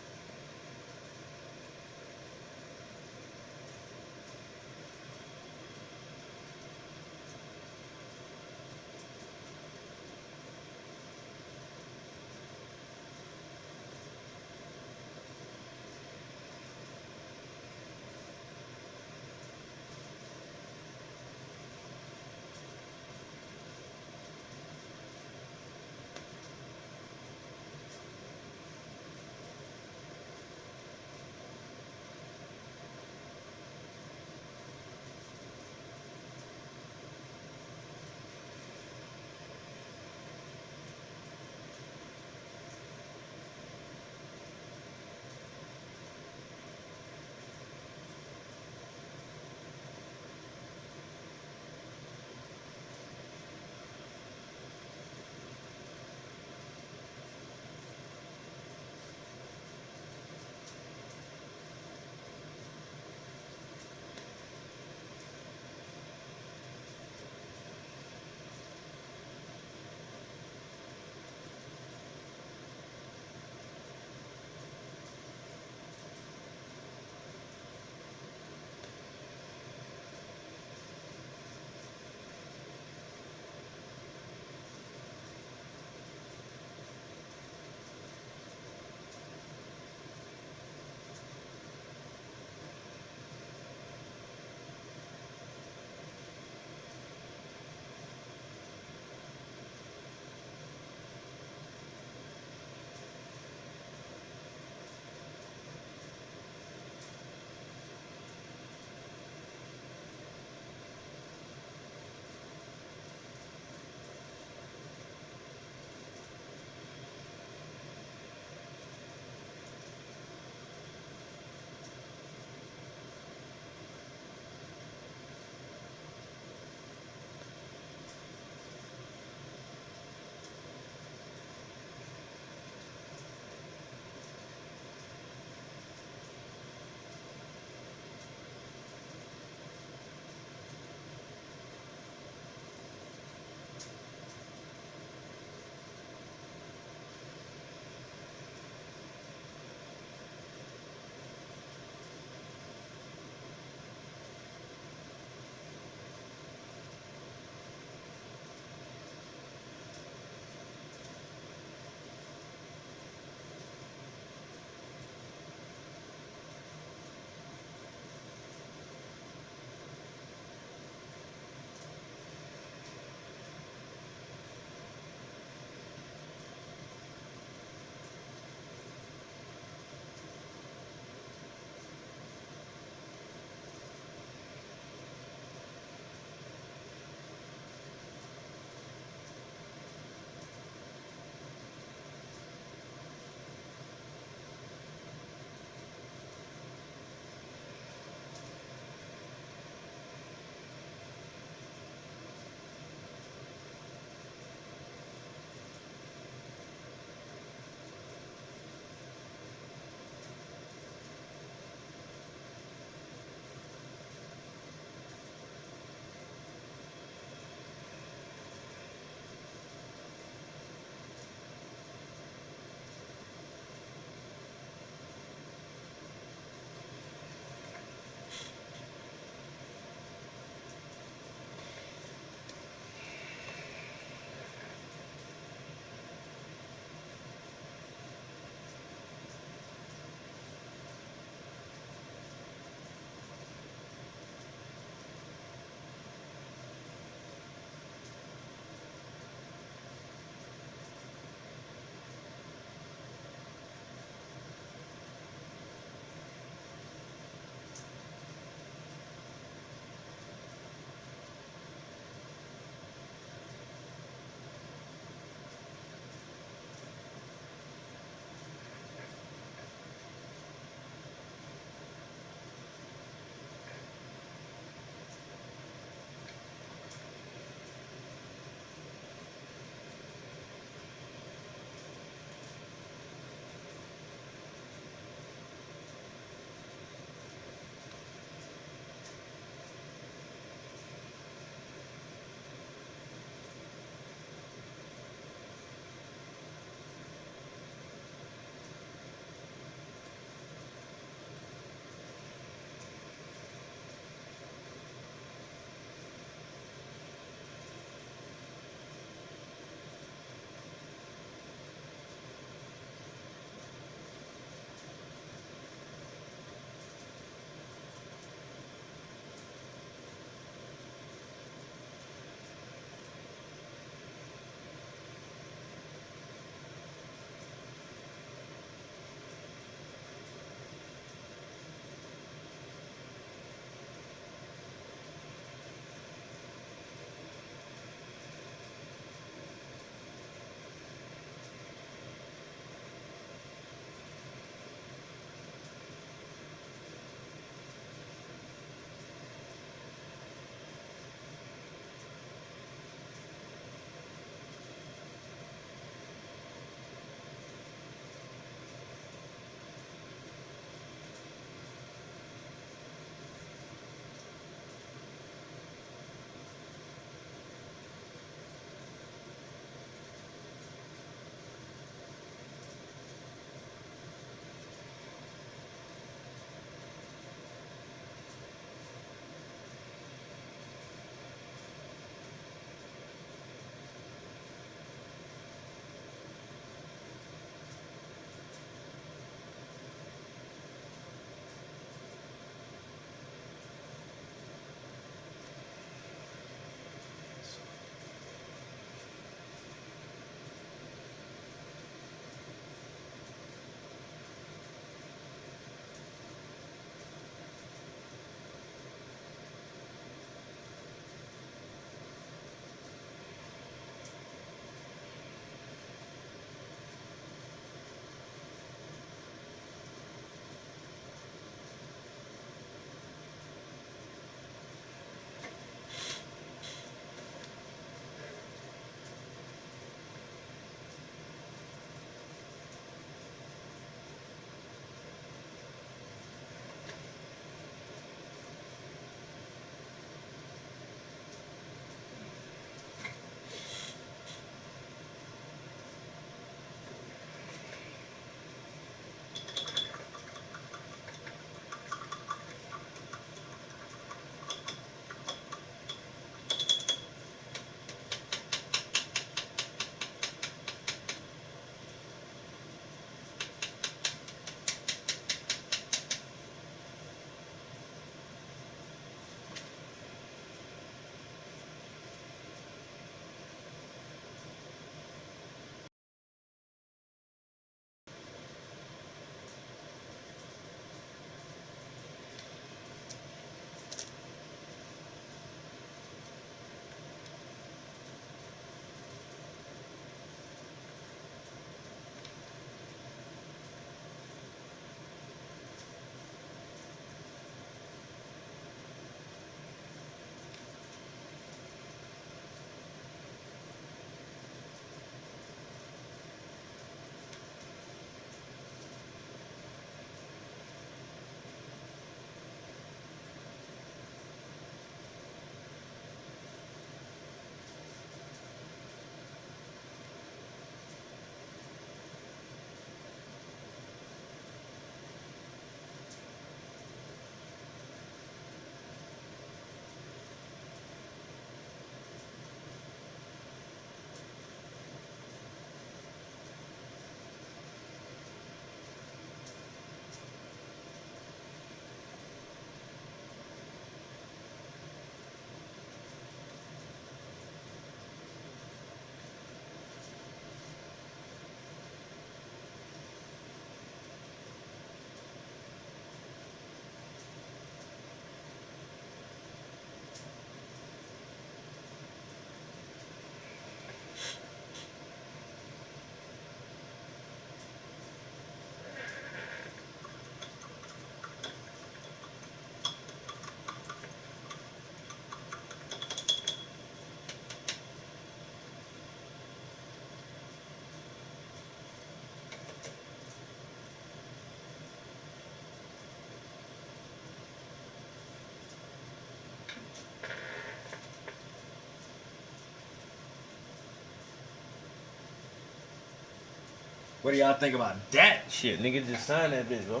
What do y'all think about that shit? Nigga just signed that bitch, bro.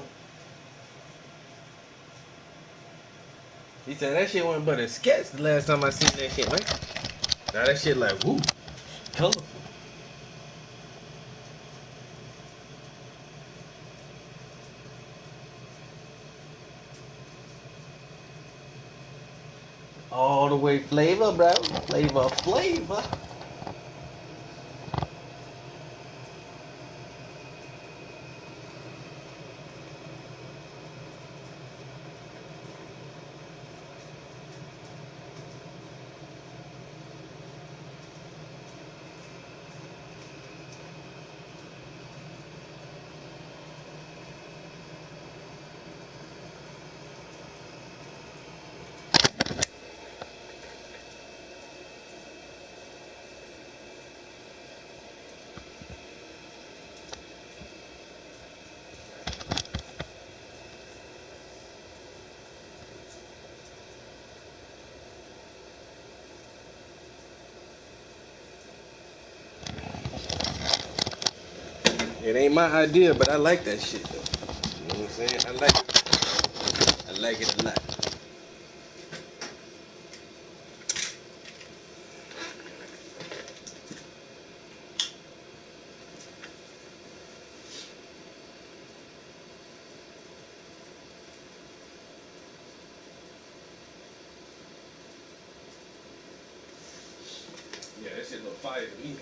He said that shit wasn't but a sketch the last time I seen that shit, man. Now that shit like, woo, colorful. All the way flavor, bro. Flavor. It ain't my idea, but I like that shit though. You know what I'm saying? I like it. I like it a lot. Yeah, that shit look fire to me.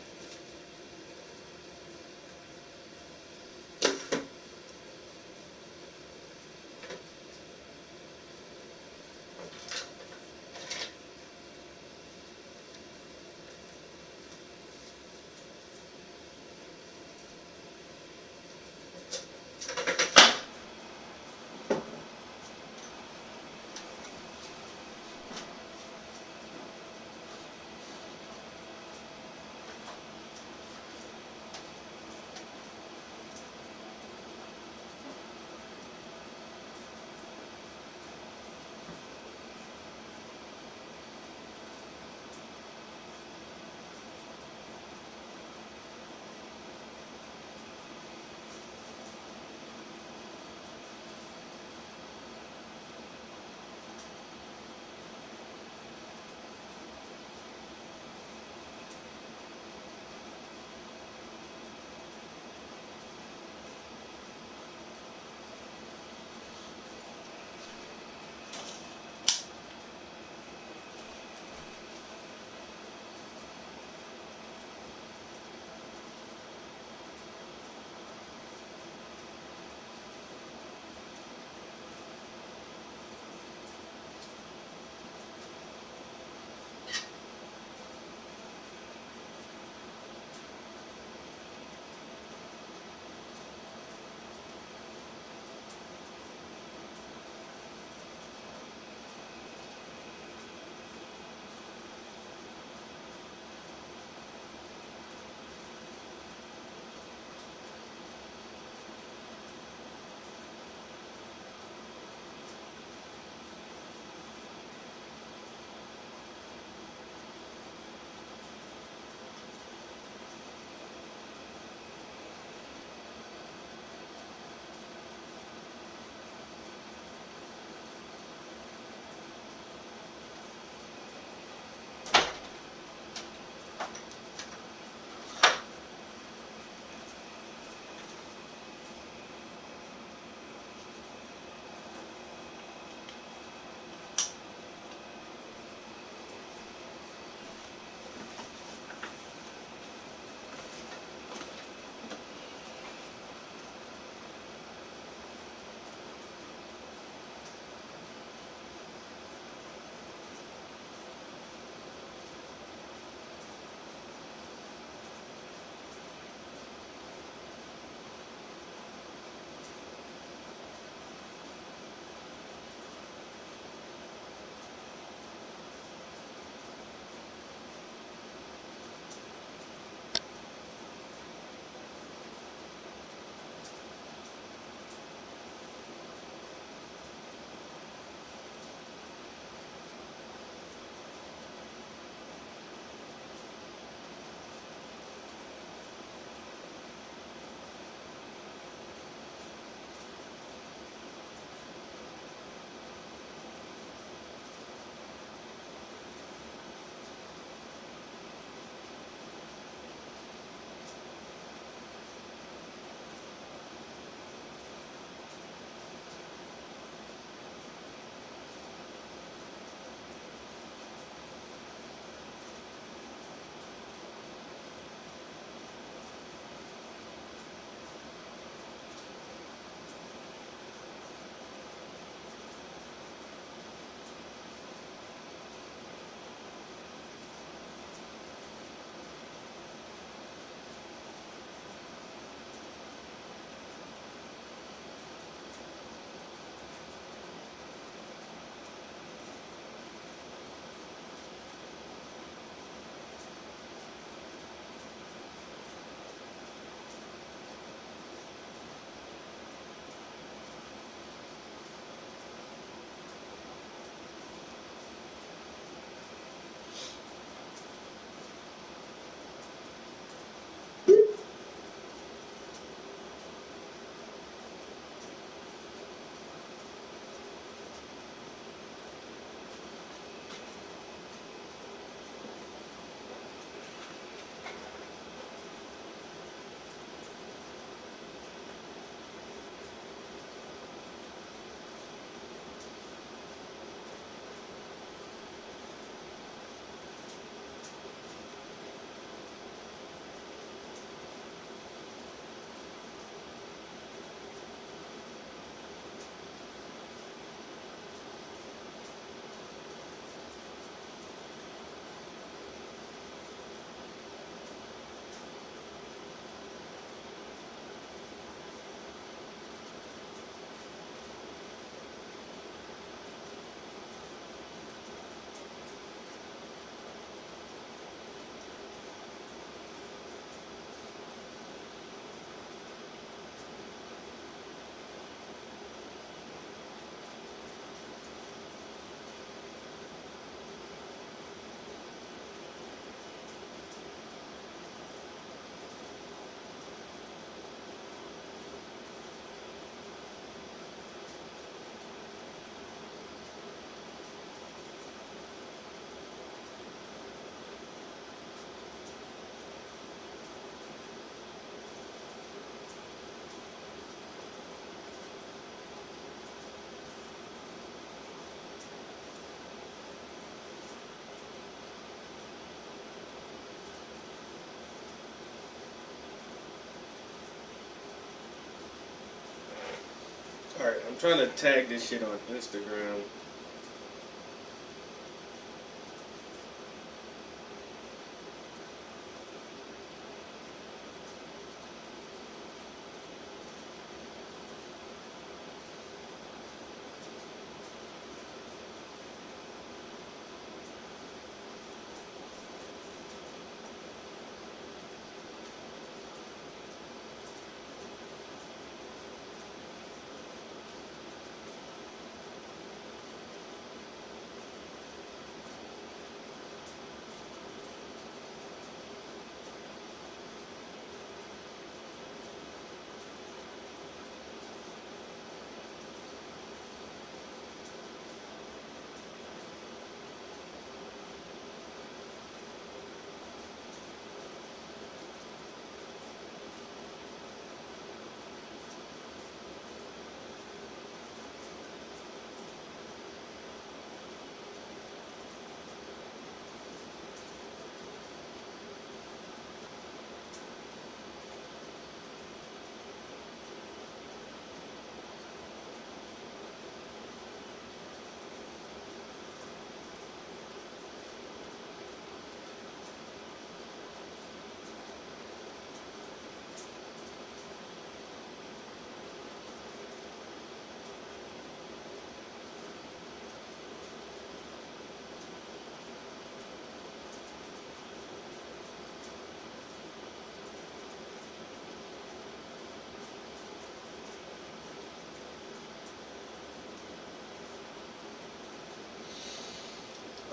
Alright, I'm trying to tag this shit on Instagram.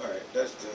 Alright, that's done.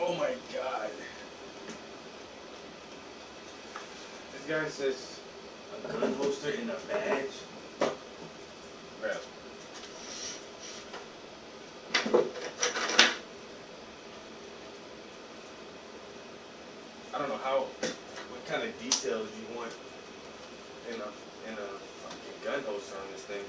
Oh my god. This guy says a gun holster in a badge. Bro. I don't know what kind of details you want in a fucking gun holster on this thing.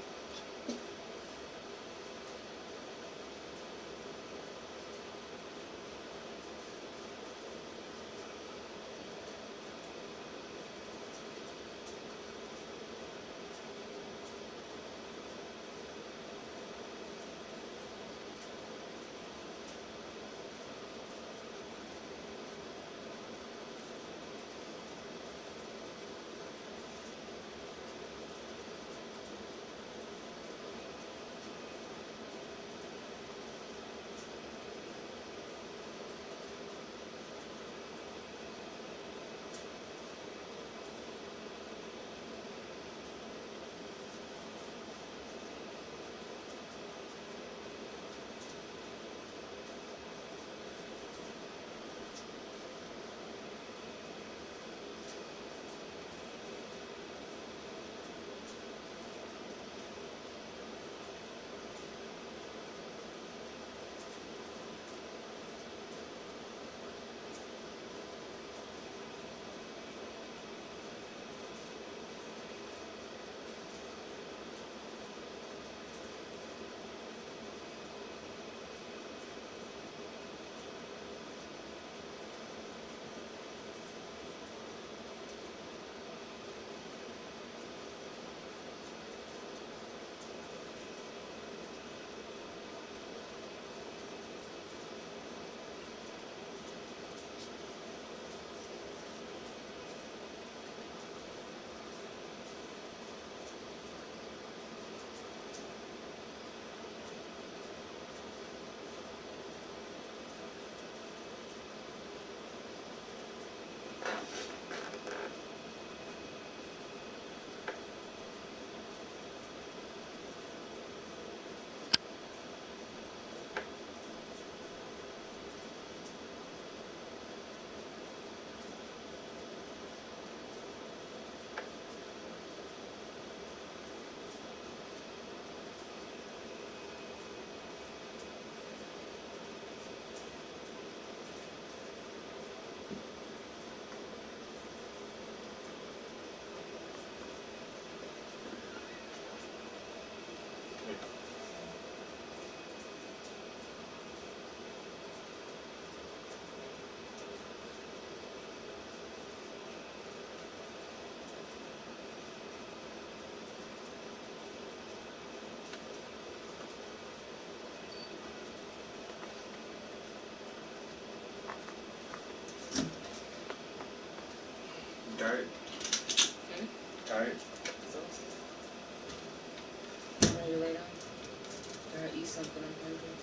eat something on purpose.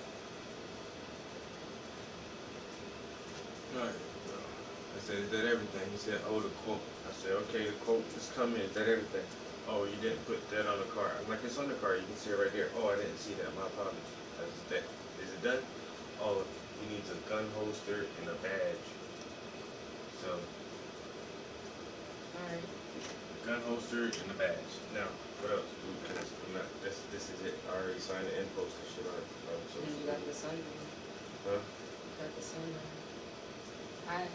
Alright, I said, is that everything? He said, oh, the quote. I said, okay, the quote is coming. Is that everything? Oh, you didn't put that on the car. I'm like, it's on the car. You can see it right there. Oh, I didn't see that. My apologies. I said, that. Is it done? Oh, he needs a gun holster and a badge. So, Alright. gun holster and a badge. Now, what else? Because I'm not, this is it. I already signed the end post and shit on it. So, And you got the sunroom. huh? You got the sunroom. Hi.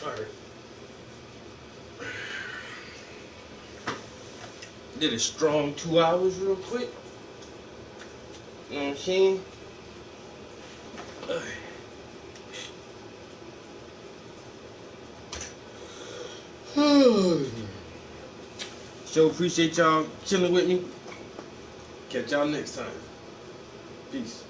Alright. Did a strong 2 hours real quick. You know what I'm saying? So appreciate y'all chilling with me. Catch y'all next time. Peace.